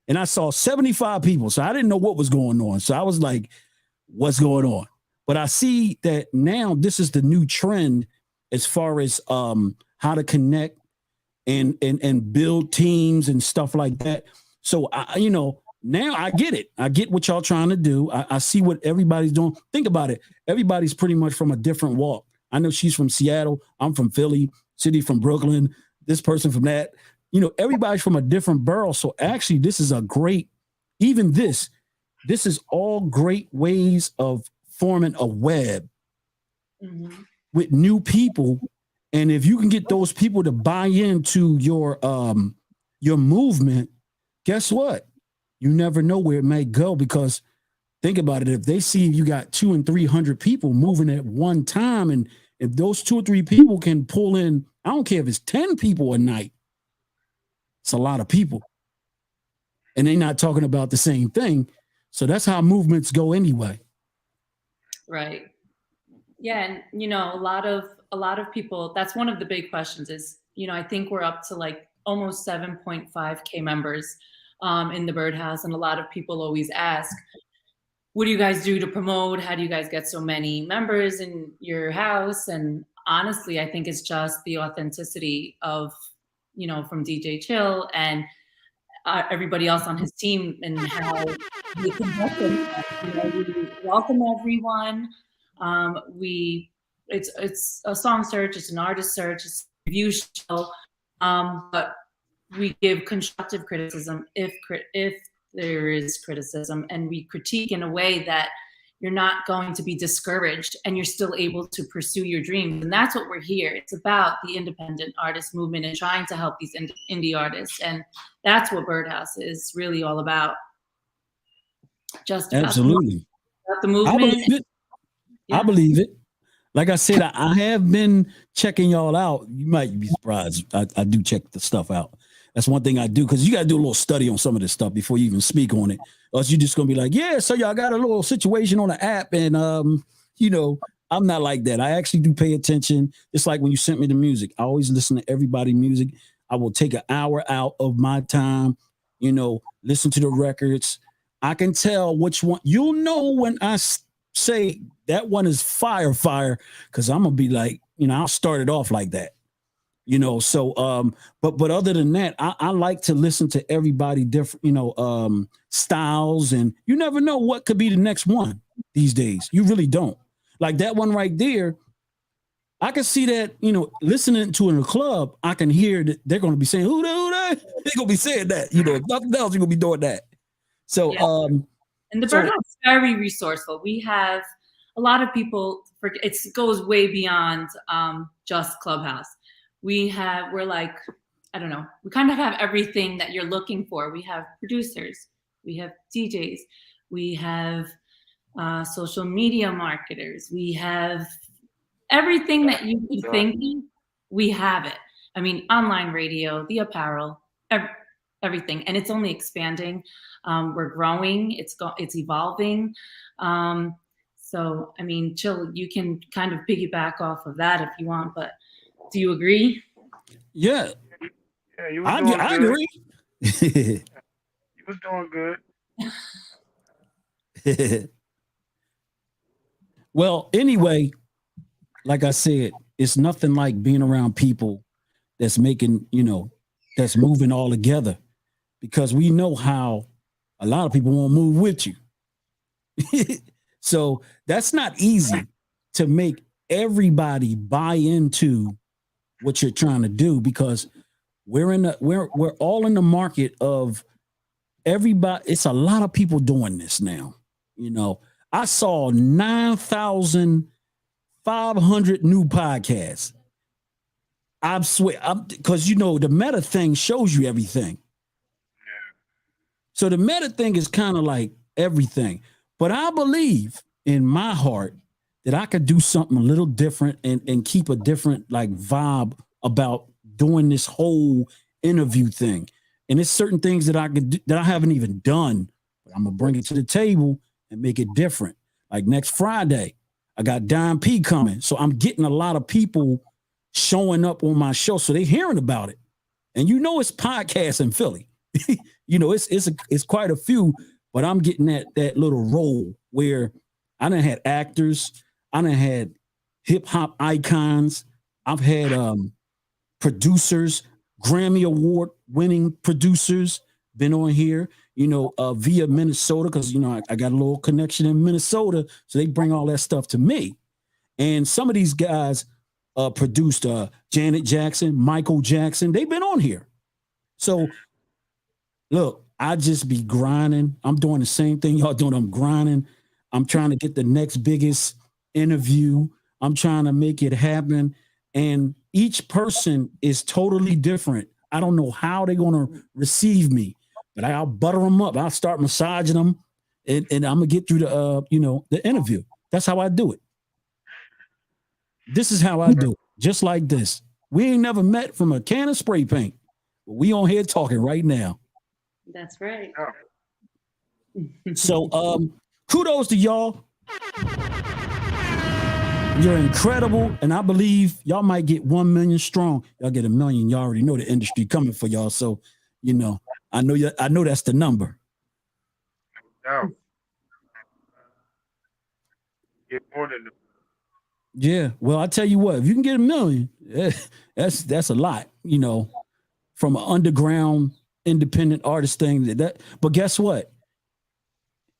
and I saw 75 people. So I didn't know what was going on. So I was like, "What's going on?" But I see that now this is the new trend as far as how to connect and build teams and stuff like that. So now I get it. I get what y'all trying to do. I see what everybody's doing. Think about it. Everybody's pretty much from a different walk. I know she's from Seattle. I'm from Philly. City from Brooklyn. This person from that. Everybody's from a different borough. So actually, this is this is all great ways of forming a web with new people. And if you can get those people to buy into your movement, guess what? You never know where it may go, because think about it. If they see you got 200 and 300 people moving at one time, and if those 2 or 3 people can pull in, I don't care if it's 10 people a night, it's a lot of people. And they're not talking about the same thing. So that's how movements go anyway. Right. Yeah. And, a lot of people, that's one of the big questions is, I think we're up to like almost 7.5K members in the Birdhouse. And a lot of people always ask, what do you guys do to promote? How do you guys get so many members in your house? And honestly, I think it's just the authenticity of, from DJ Chill and everybody else on his team, and how we conduct themselves. We welcome everyone. It's a song search, it's an artist search, it's a review show, but we give constructive criticism if there is criticism, and we critique in a way that you're not going to be discouraged and you're still able to pursue your dreams. And that's what we're here. It's about the independent artist movement and trying to help these indie artists. And that's what Birdhouse is really all about. Just about Absolutely. the movement. I believe it. Yeah. I believe it. Like I said, I have been checking y'all out. You might be surprised. I do check the stuff out. That's one thing I do, because you got to do a little study on some of this stuff before you even speak on it. Or else you're just going to be like, yeah, so y'all got a little situation on the app. And, I'm not like that. I actually do pay attention. It's like when you sent me the music. I always listen to everybody's music. I will take an hour out of my time, listen to the records. I can tell which one. You'll know when I say that one is fire, because I'm going to be like, I'll start it off like that. But other than that, I like to listen to everybody different, styles, and you never know what could be the next one these days. You really don't. Like that one right there, I can see that, listening to in a club, I can hear that they're going to be saying, who that? They're going to be saying that, if nothing else, you're going to be doing that. So, yeah. And the Birdhouse is very resourceful. We have a lot of people, it goes way beyond just Clubhouse. We're like, I don't know, we kind of have everything that you're looking for. We have producers, we have DJs, we have social media marketers, we have everything that you could think, we have it. I mean, online radio, the apparel, everything. And it's only expanding. We're growing, it's evolving. So, I mean, Chill, you can kind of piggyback off of that if you want, but do you agree? Yeah. Yeah, you was doing I good. agree. You was doing good. Well, anyway, like I said, it's nothing like being around people that's making, that's moving all together, because we know how a lot of people won't move with you. So that's not easy to make everybody buy into what you're trying to do, because we're all in the market of everybody. It's a lot of people doing this now. I saw 9,000 500 new podcasts. I swear, because you know the meta thing shows you everything. So the meta thing is kind of like everything. But I believe in my heart that I could do something a little different and keep a different like vibe about doing this whole interview thing. And it's certain things that I could do, that I haven't even done, but I'm gonna bring it to the table and make it different. Like next Friday, I got Don P coming. So I'm getting a lot of people showing up on my show. So they're hearing about it. And you know it's podcasts in Philly. You know, it's quite a few, but I'm getting that little role where I done had actors, I done had hip hop icons, I've had producers, Grammy Award winning producers been on here, you know, via Minnesota, because you know I got a little connection in Minnesota, so they bring all that stuff to me. And some of these guys produced Janet Jackson, Michael Jackson, they've been on here. So look, I just be grinding. I'm doing the same thing y'all doing. I'm grinding. I'm trying to get the next biggest interview. I'm trying to make it happen. And each person is totally different. I don't know how they're going to receive me, but I'll butter them up. I'll start massaging them, and I'm going to get through the interview. That's how I do it. This is how I do it. Just like this. We ain't never met from a can of spray paint. But we on here talking right now. That's right. So kudos to y'all. You're incredible, and I believe y'all might get 1 million strong. Y'all get 1 million. Y'all already know the industry coming for y'all. So, you know, I know that's the number. Get more than Yeah. Well, I tell you what, if you can get 1 million, that's a lot, you know, from an underground independent artist thing. But guess what?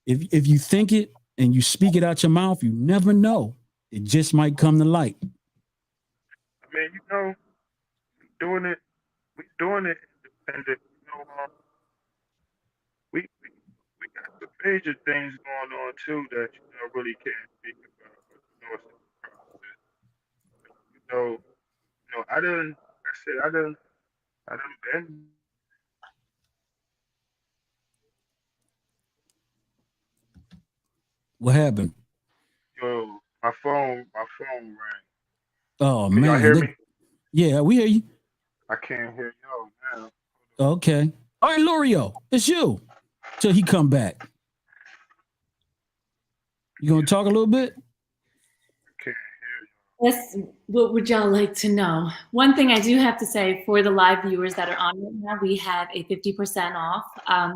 If you think it and you speak it out your mouth, you never know. It just might come to light. I mean, you know, we're doing it independent. You know, we got some major things going on too that you know really can't speak about. But you know, it's a process. You know, I done been. What happened? Yo, my phone rang. Oh, Can man. y'all hear me? Yeah, we hear you. I can't hear y'all now. Okay. All right, Lorio, it's you. Till he come back. You gonna talk a little bit? Can't Yes, what would y'all like to know? One thing I do have to say for the live viewers that are on right now, we have a 50% off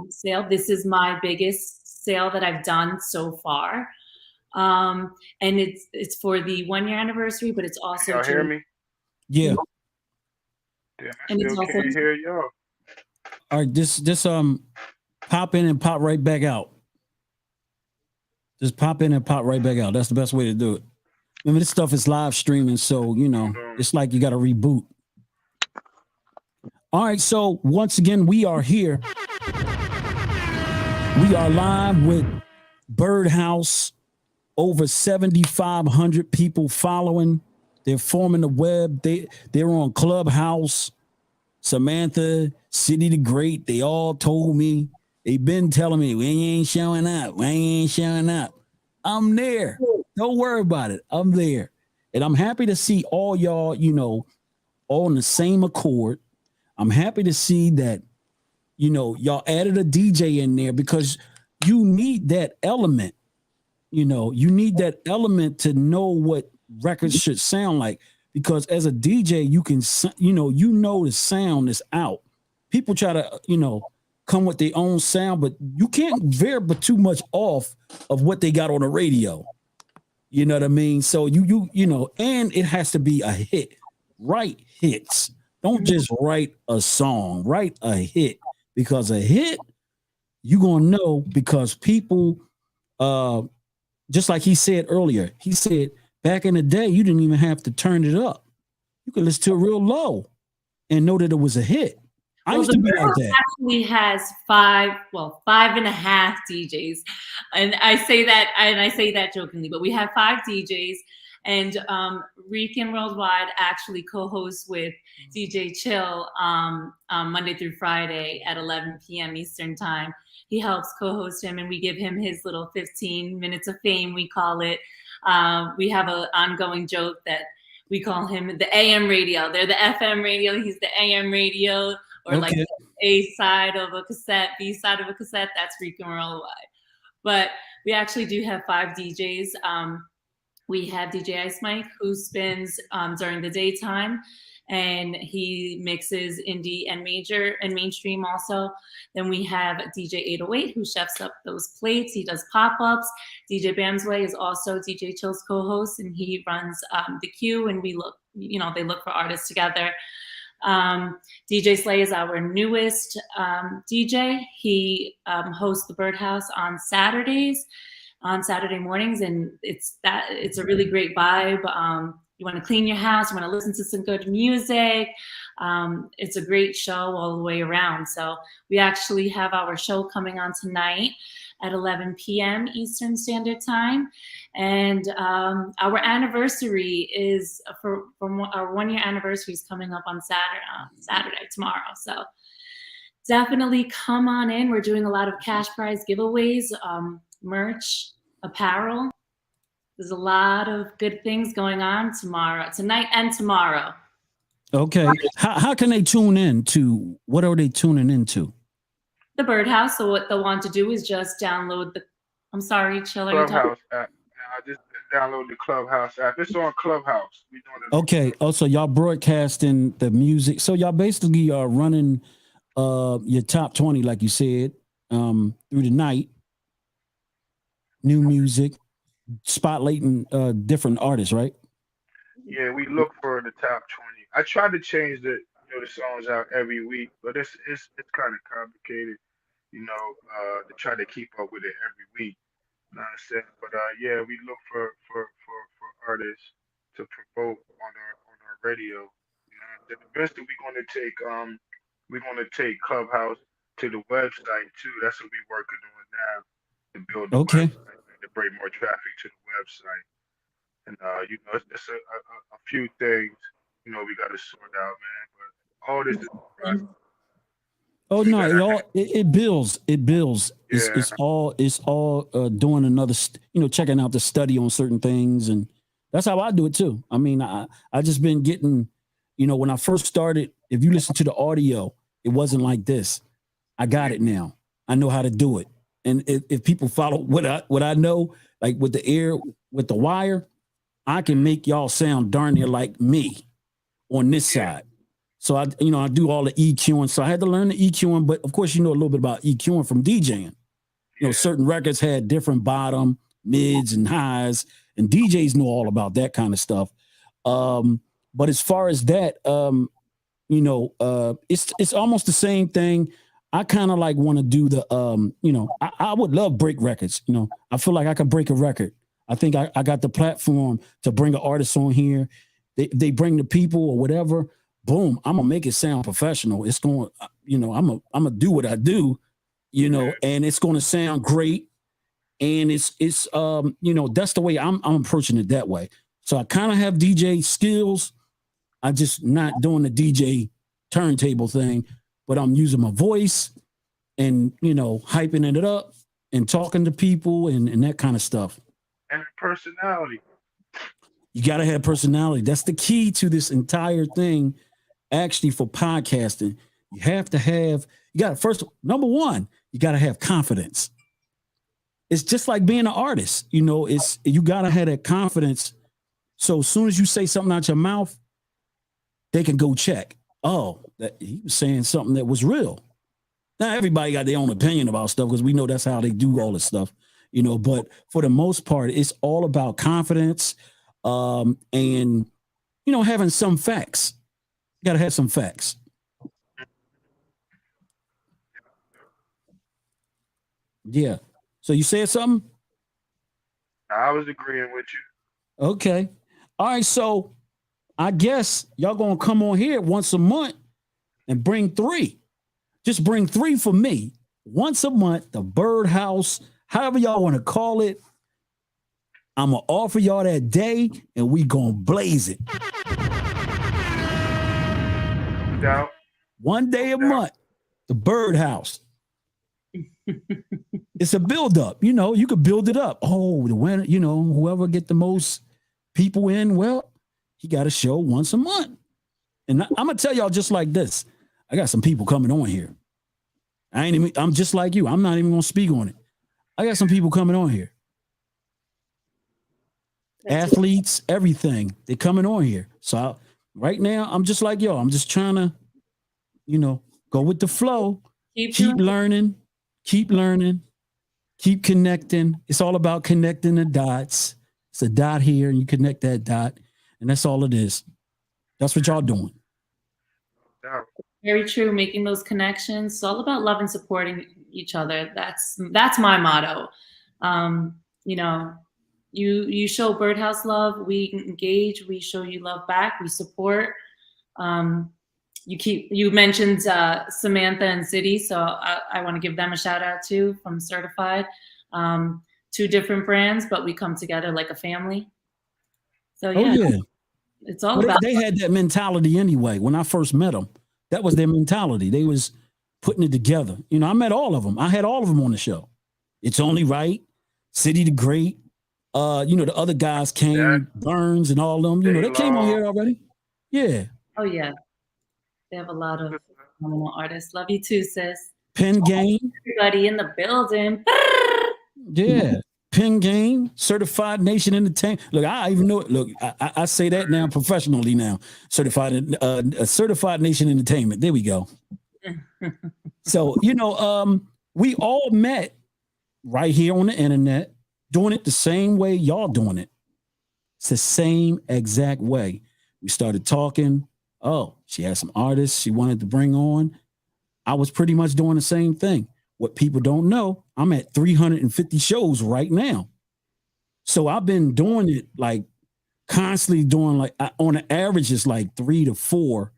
sale. This is my biggest sale that I've done so far. And it's for the 1 year anniversary, but it's also y'all hear me? Yeah. Damn, I And it's still also- can't hear y'all. All right, just pop in and pop right back out. Just pop in and pop right back out. That's the best way to do it. Remember, this stuff is live streaming, so you know it's like you got to reboot. All right, so once again, we are here. We are live with Birdhouse. Over 7,500 people following. They're forming the web. They're on Clubhouse. Samantha, City the Great, they all told me. They've been telling me, we ain't showing up. We ain't showing up. I'm there. Don't worry about it. I'm there. And I'm happy to see all y'all, you know, all in the same accord. I'm happy to see that, you know, y'all added a DJ in there because you need that element. You know, you need that element to know what records should sound like, because as a DJ, you can, you know, the sound is out. People try to, you know, come with their own sound, but you can't veer but too much off of what they got on the radio. You know what I mean? So you know, and it has to be a hit. Write hits. Don't just write a song. Write a hit, because a hit, you're gonna know, because people just like he said earlier, he said back in the day, you didn't even have to turn it up. You could listen to it real low and know that it was a hit. I used to be like that. Actually has 5.5 DJs. And I say that jokingly, but we have 5 DJs, And Rican Worldwide actually co-hosts with DJ Chill Monday through Friday at 11 p.m. Eastern time. He helps co-host him, and we give him his little 15 minutes of fame, we call it. We have an ongoing joke that we call him the AM radio. They're the FM radio. He's the AM radio, or like the A side of a cassette, B side of a cassette. That's Rican Worldwide. But we actually do have 5 DJs. We have DJ Ice Mike, who spins during the daytime, and he mixes indie and major and mainstream also. Then we have DJ 808, who chefs up those plates. He does pop-ups. DJ Bamsway is also DJ Chill's co-host, and he runs the queue, and we look, they look for artists together. DJ Slay is our newest DJ. He hosts the Birdhouse on Saturday mornings, and it's a really great vibe. You want to clean your house, you want to listen to some good music. It's a great show all the way around. So we actually have our show coming on tonight at 11 p.m. Eastern Standard Time. And our anniversary is, our 1-year anniversary is coming up on Saturday, tomorrow. So definitely come on in. We're doing a lot of cash prize giveaways, merch, apparel. There's a lot of good things going on tonight and tomorrow. Okay. How can they tune in to, what are they tuning into? The Birdhouse. So what they'll want to do is just download I'm sorry, Chill. Clubhouse app. I just download the Clubhouse app. It's on Clubhouse. Okay. Also, y'all broadcasting the music. So y'all basically are running your top 20, like you said, through the night. New music, spotlighting different artists, right? Yeah, we look for the top 20. I try to change the songs out every week, but it's kind of complicated, to try to keep up with it every week. Nonsense. But yeah, we look for artists to promote on our radio. Eventually, we're gonna take Clubhouse to the website too. That's what we're working on now, to build the website, to bring more traffic to the website. And it's a few things we got to sort out, man. But all this is process. Oh no, it builds. It builds. Yeah. It's all doing another, checking out the study on certain things, and that's how I do it too. I mean, I just been getting, when I first started, if you listen to the audio, it wasn't like this. I got it now. I know how to do it. And if people follow what I know, like with the wire, I can make y'all sound darn near like me on this side. So I do all the EQing. So I had to learn the EQing, but of course, a little bit about EQing from DJing. Certain records had different bottom, mids, and highs, and DJs know all about that kind of stuff. But as far as that, it's almost the same thing. I kind of like want to do the, I would love break records. I feel like I can break a record. I think I got the platform to bring an artist on here. They bring the people or whatever. Boom, I'm gonna make it sound professional. It's going, I'm gonna do what I do, and it's gonna sound great. And it's that's the way I'm approaching it that way. So I kind of have DJ skills. I'm just not doing the DJ turntable thing, but I'm using my voice and, hyping it up and talking to people and that kind of stuff. And personality. You got to have personality. That's the key to this entire thing. Actually, for podcasting, you have to have, number one, you got to have confidence. It's just like being an artist. You got to have that confidence. So as soon as you say something out your mouth, they can go check. Oh, he was saying something that was real. Now, everybody got their own opinion about stuff because we know that's how they do all this stuff, but for the most part, it's all about confidence and, having some facts. You got to have some facts. Yeah. So you said something? I was agreeing with you. Okay. All right. So I guess y'all going to come on here once a month and bring 3. Just bring 3 for me. Once a month, the Birdhouse, however y'all want to call it. I'm gonna offer y'all that day, and we gonna blaze it. Doubt. One day a month, the Birdhouse. It's a build up. You know, you could build it up. Oh, the winner, you know, whoever get the most people in, well, he got a show once a month. And I'm gonna tell y'all just like this. I got some people coming on here. I'm just like you. I'm not even gonna speak on it. I got some people coming on here. Athletes, everything. They're coming on here. So right now, I'm just like y'all. I'm just trying to, you know, go with the flow. Keep learning, keep connecting. It's all about connecting the dots. It's a dot here, and you connect that dot, and that's all it is. That's what y'all doing. Very true. Making those connections. It's all about love and supporting each other. That's my motto. You know, you show Birdhouse love, we engage, we show you love back, we support. You mentioned Samantha and City, so I want to give them a shout out too from Certified. Two different brands, but we come together like a family. So yeah, it's all about. They had that mentality anyway. When I first met them, that was their mentality. They was putting it together. You know, I met all of them. I had all of them on the show. It's Only Right, City the Great. You know, the other guys came, Burns and all of them. You know, they came on here already. Yeah. Oh yeah. They have a lot of phenomenal artists. Love you too, sis. Pen Game. Everybody in the building. Yeah. Pen Game, Certified Nation Entertainment. Look, I even know it. Look, I say that now professionally now. Certified Nation Entertainment. There we go. So, you know, we all met right here on the internet, doing it the same way y'all doing it. It's the same exact way. We started talking. Oh, she had some artists she wanted to bring on. I was pretty much doing the same thing. What people don't know, I'm at 350 shows right now. So I've been doing it like constantly doing like on an average, it's like 3 to 4.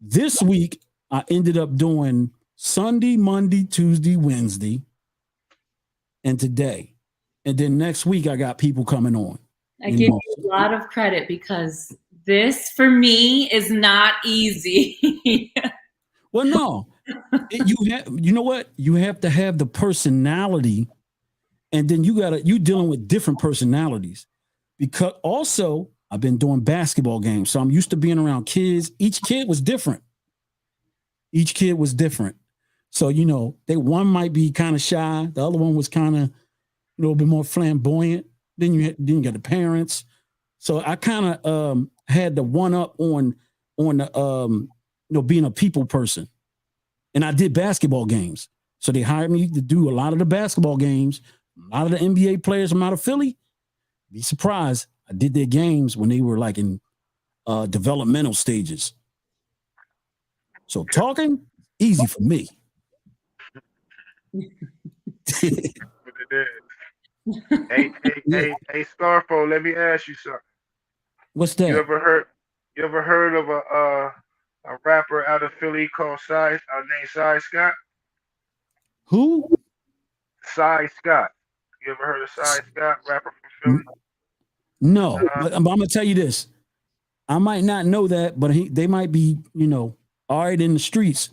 This week, I ended up doing Sunday, Monday, Tuesday, Wednesday, and today. And then next week, I got people coming on. I give you a lot of credit because this, for me, is not easy. Well, no. You know what? You have to have the personality, and then you dealing with different personalities. Because also, I've been doing basketball games, so I'm used to being around kids. Each kid was different. So, you know, one might be kind of shy. The other one was kind of a little bit more flamboyant. Then you got the parents. So I kind of had the one up on the you know, being a people person. And I did basketball games. So they hired me to do a lot of the basketball games. A lot of the NBA players from out of Philly, be surprised, I did their games when they were like in developmental stages. So talking, easy for me. Hey, Scarfo, let me ask you something. What's that? You ever heard of a rapper out of Philly called named Cy Scott? Who? Cy Scott. You ever heard of Cy Scott, rapper from Philly? No, but I'm gonna tell you this. I might not know that, but they might be, you know, all right in the streets,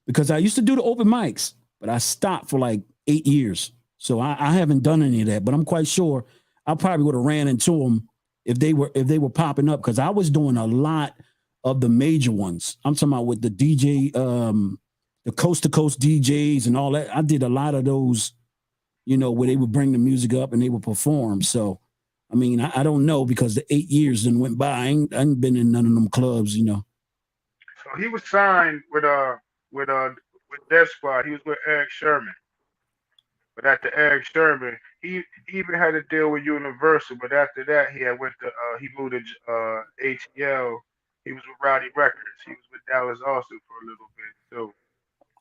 because I used to do the open mics, but I stopped for like 8 years. So I haven't done any of that, but I'm quite sure I probably would have ran into them if they were popping up, because I was doing a lot of the major ones. I'm talking about with the DJ, the coast to coast DJs and all that. I did a lot of those, you know, where they would bring the music up and they would perform. So, I mean, I don't know, because the 8 years then went by. I ain't been in none of them clubs, you know. So he was signed with Death Squad. He was with Eric Sherman. But after Eric Sherman, he even had a deal with Universal. But after that, he moved to ATL. He was with Rowdy Records. He was with Dallas Austin for a little bit too.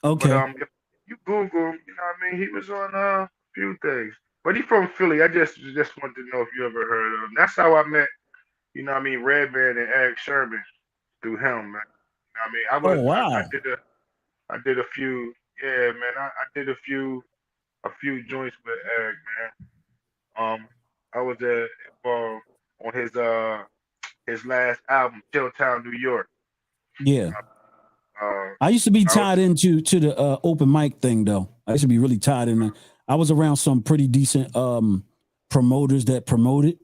Okay. But if you Google him, you know what I mean, he was on a few things. But he's from Philly. I just wanted to know if you ever heard of him. That's how I met, you know what I mean, Redman and Eric Sherman through him, man. You know what I mean, wow. I did a few, yeah, man. I did a few joints with Eric, man. I was involved on his last album, Chilltown, New York. Yeah. Uh, I used to be I was tied into the open mic thing though. I used to be really tied in. I was around some pretty decent promoters that promoted,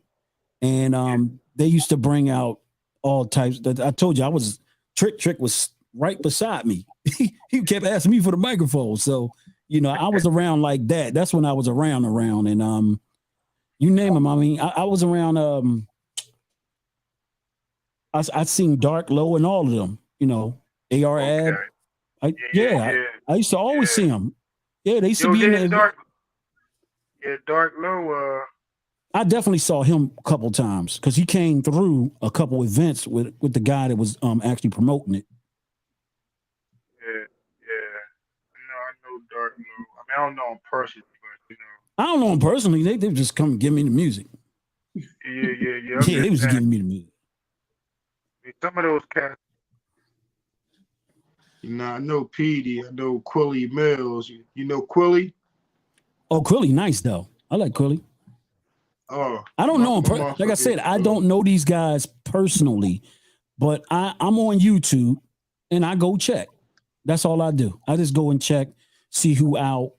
and they used to bring out all types. That I told you I was Trick was right beside me. He kept asking me for the microphone, so I was around like that. That's when I was around, and you name them. I mean, I was around. I seen Dark Low and all of them. AR okay. Ab. Yeah. I used to always see them. Yeah, they used to Yo, be in yeah, there. Dark Low. I definitely saw him a couple times because he came through a couple events with the guy that was actually promoting it. Yeah. No, I know Dark Low. I mean, I don't know him personally, but I don't know him personally. They just come give me the music. Yeah. Yeah, they was just giving me the music. I mean, some of those cats. I know Petey. I know Quilly Mills. You know Quilly? Oh, Quilly, nice though. I like Quilly. Oh, I don't know him. Like I said, I don't know these guys personally, but I'm on YouTube and I go check. That's all I do. I just go and check, see who out.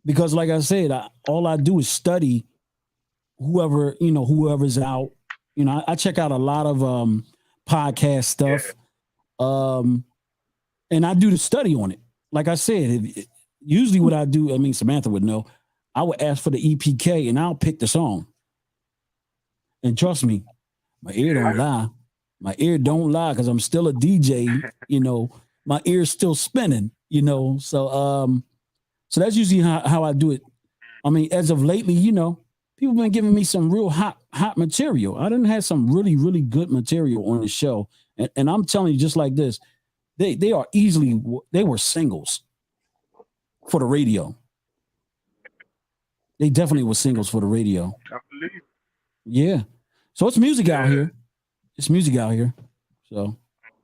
Because like I said, all I do is study whoever's out. I check out a lot of podcast stuff. And I do the study on it. Like I said, usually what I do, I mean, Samantha would know, I would ask for the EPK and I'll pick the song. And trust me, my ear don't lie. My ear don't lie because I'm still a DJ, my ear's still spinning, So that's usually how I do it. I mean, as of lately, people been giving me some real hot material. I done had some really, really good material on the show. And I'm telling you just like this, they were singles for the radio. They definitely were singles for the radio. I believe. Yeah. So it's music out here. It's music out here. So.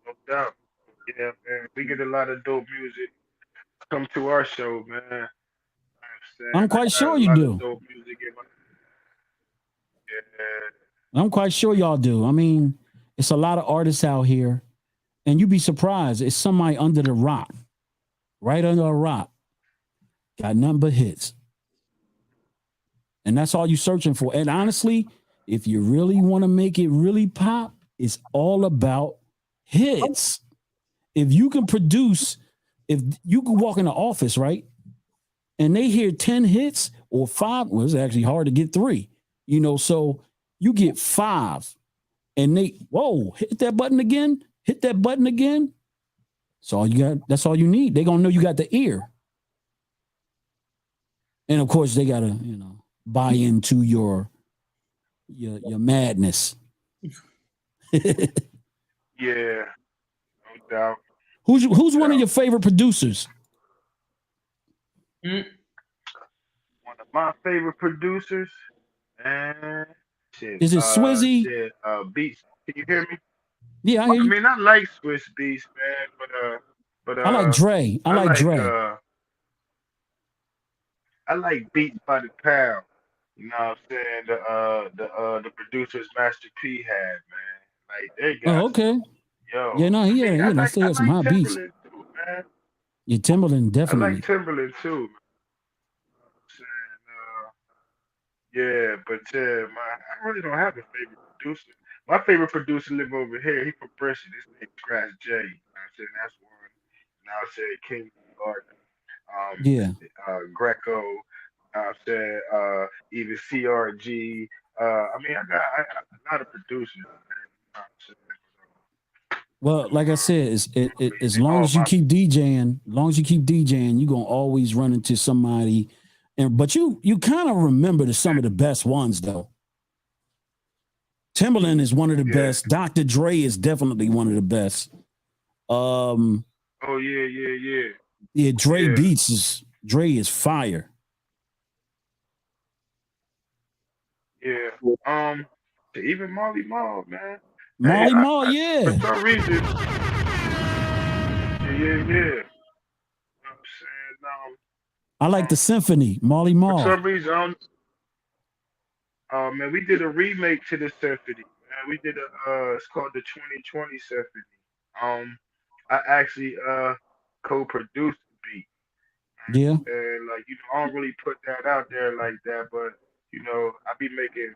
No doubt. Yeah, man. We get a lot of dope music. Come to our show, man. I'm quite sure you do. Dope music I'm quite sure y'all do. I mean, it's a lot of artists out here. And you'd be surprised. It's somebody under the rock, right under a rock. Got nothing but hits. And that's all you're searching for. And honestly, if you really want to make it really pop, it's all about hits. If you can produce, if you can walk in the office, right? And they hear 10 hits or 5, well, it's actually hard to get 3, so you get 5 and hit that button again. Hit that button again. That's all you got. That's all you need. They're gonna know you got the ear. And of course, they gotta, buy into your madness. Yeah, no doubt. Who's one of your favorite producers? One of my favorite producers, and is it Swizzy? Beats. Can you hear me? Yeah, I hear you. I mean, I like Swiss Beats, man, but I like Dre. I like Dre. I like Beats by the Pound. You know what I'm saying? The producers Master P had, man. Like they got. Oh, okay. Yo. Yeah, no, I still have some hot beats. Too, man. Yeah, Timberland definitely. I like Timberland too. Yeah, but I really don't have a favorite producer. My favorite producer live over here. He from Bristol. His name Crash J. You know what I'm saying? That's one. And I'll say King Gardner. Greco. I've said even CRG. I mean, I got a lot of producers. Man. Well, like I said, as long as you keep DJing, you're gonna always run into somebody. But you kind of remember some of the best ones though. Timberland is one of the best. Dr. Dre is definitely one of the best. Oh yeah. Yeah, Dre is fire. Yeah. Even Molly Mall, man. Molly Mall, yeah. For some reason. Yeah. You know what I'm saying? I like the symphony, Molly Mall. For some reason, Man, we did a remake to the symphony. Man, we did it's called the 2020 Symphony. Um, I actually co-produced the beat, Yeah. and like I don't really put that out there like that, but I be making,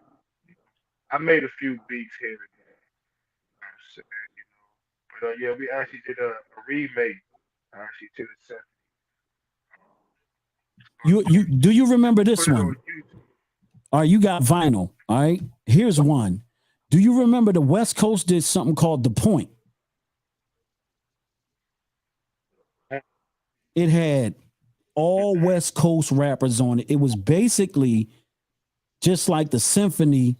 I made a few beats here and there. You know what I'm saying, but yeah, we actually did a remake actually to the symphony. You do you remember this Put it one? on YouTube. All right, you got vinyl. All right. Here's one. Do you remember the West Coast did something called The Point? It had all West Coast rappers on it. It was basically just like the symphony,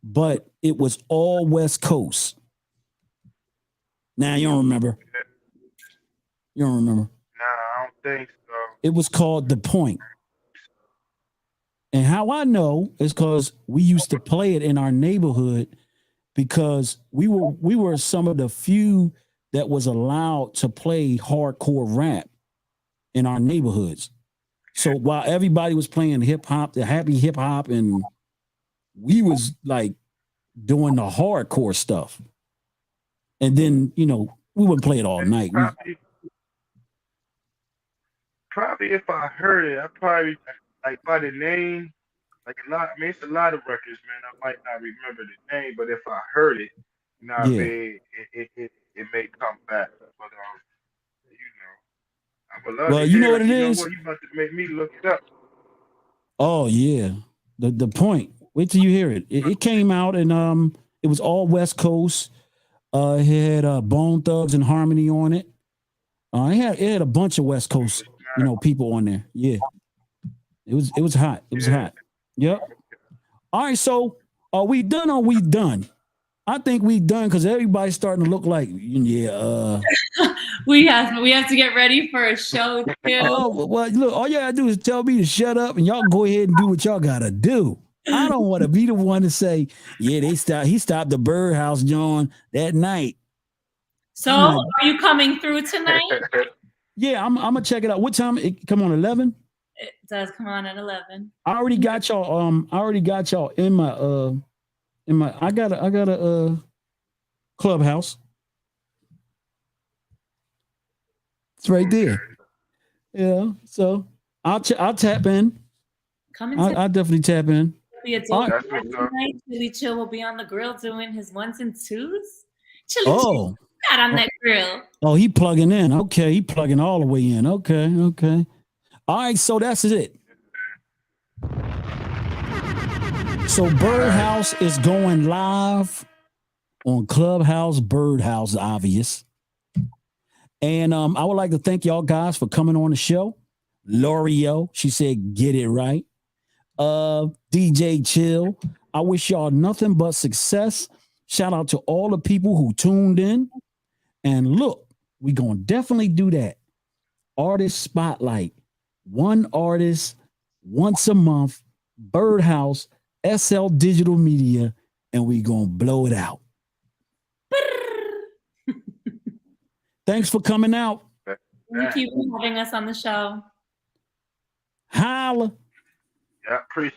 but it was all West Coast. Now you don't remember. You don't remember. Nah, I don't think so. It was called The Point. And how I know is because we used to play it in our neighborhood because we were some of the few that was allowed to play hardcore rap in our neighborhoods. So while everybody was playing hip hop, the happy hip hop, and we was like doing the hardcore stuff. And then, we wouldn't play it all night. Probably if I heard it, I probably like by the name, like a lot. I mean, it's a lot of records, man. I might not remember the name, but if I heard it, I Yeah. mean, it may come back. But I would love Well, to you hear know what it. it You know is? what? You about to make me look it up. Oh yeah. The Point. Wait till you hear it. It came out and it was all West Coast. It had Bone Thugs and Harmony on it. It had a bunch of West Coast, people on there. Yeah. It was hot. It was hot. Yep. All right, so are we done or we done? I think we done because everybody's starting to look like we have to get ready for a show too. Oh, well, look, all you gotta do is tell me to shut up and y'all go ahead and do what y'all gotta do. I don't want to be the one to say, yeah, he stopped the Birdhouse John that night. So are you coming through tonight? Yeah, I'm gonna check it out. What time? It come on 11? It does come on at 11. I already got y'all. I already got y'all in my. I got a clubhouse. It's right there. Yeah, so I'll tap in. Come and I'll definitely tap in. be a All dope right. tonight. Chili Chill will be on the grill doing his ones and twos. Chili Oh. Chill got on that grill. Oh, he plugging in. Okay, he plugging all the way in. Okay. All right, so that's it. So Birdhouse is going live on Clubhouse. Birdhouse, obvious. And I would like to thank y'all guys for coming on the show. L'Oreal, she said, get it right. DJ Chill, I wish y'all nothing but success. Shout out to all the people who tuned in. And look, we're going to definitely do that. Artist Spotlight. One artist once a month. Birdhouse, SL Digital Media, and we're going to blow it out. Thanks for coming out. Thank you for having us on the show. Holla. Yeah, appreciate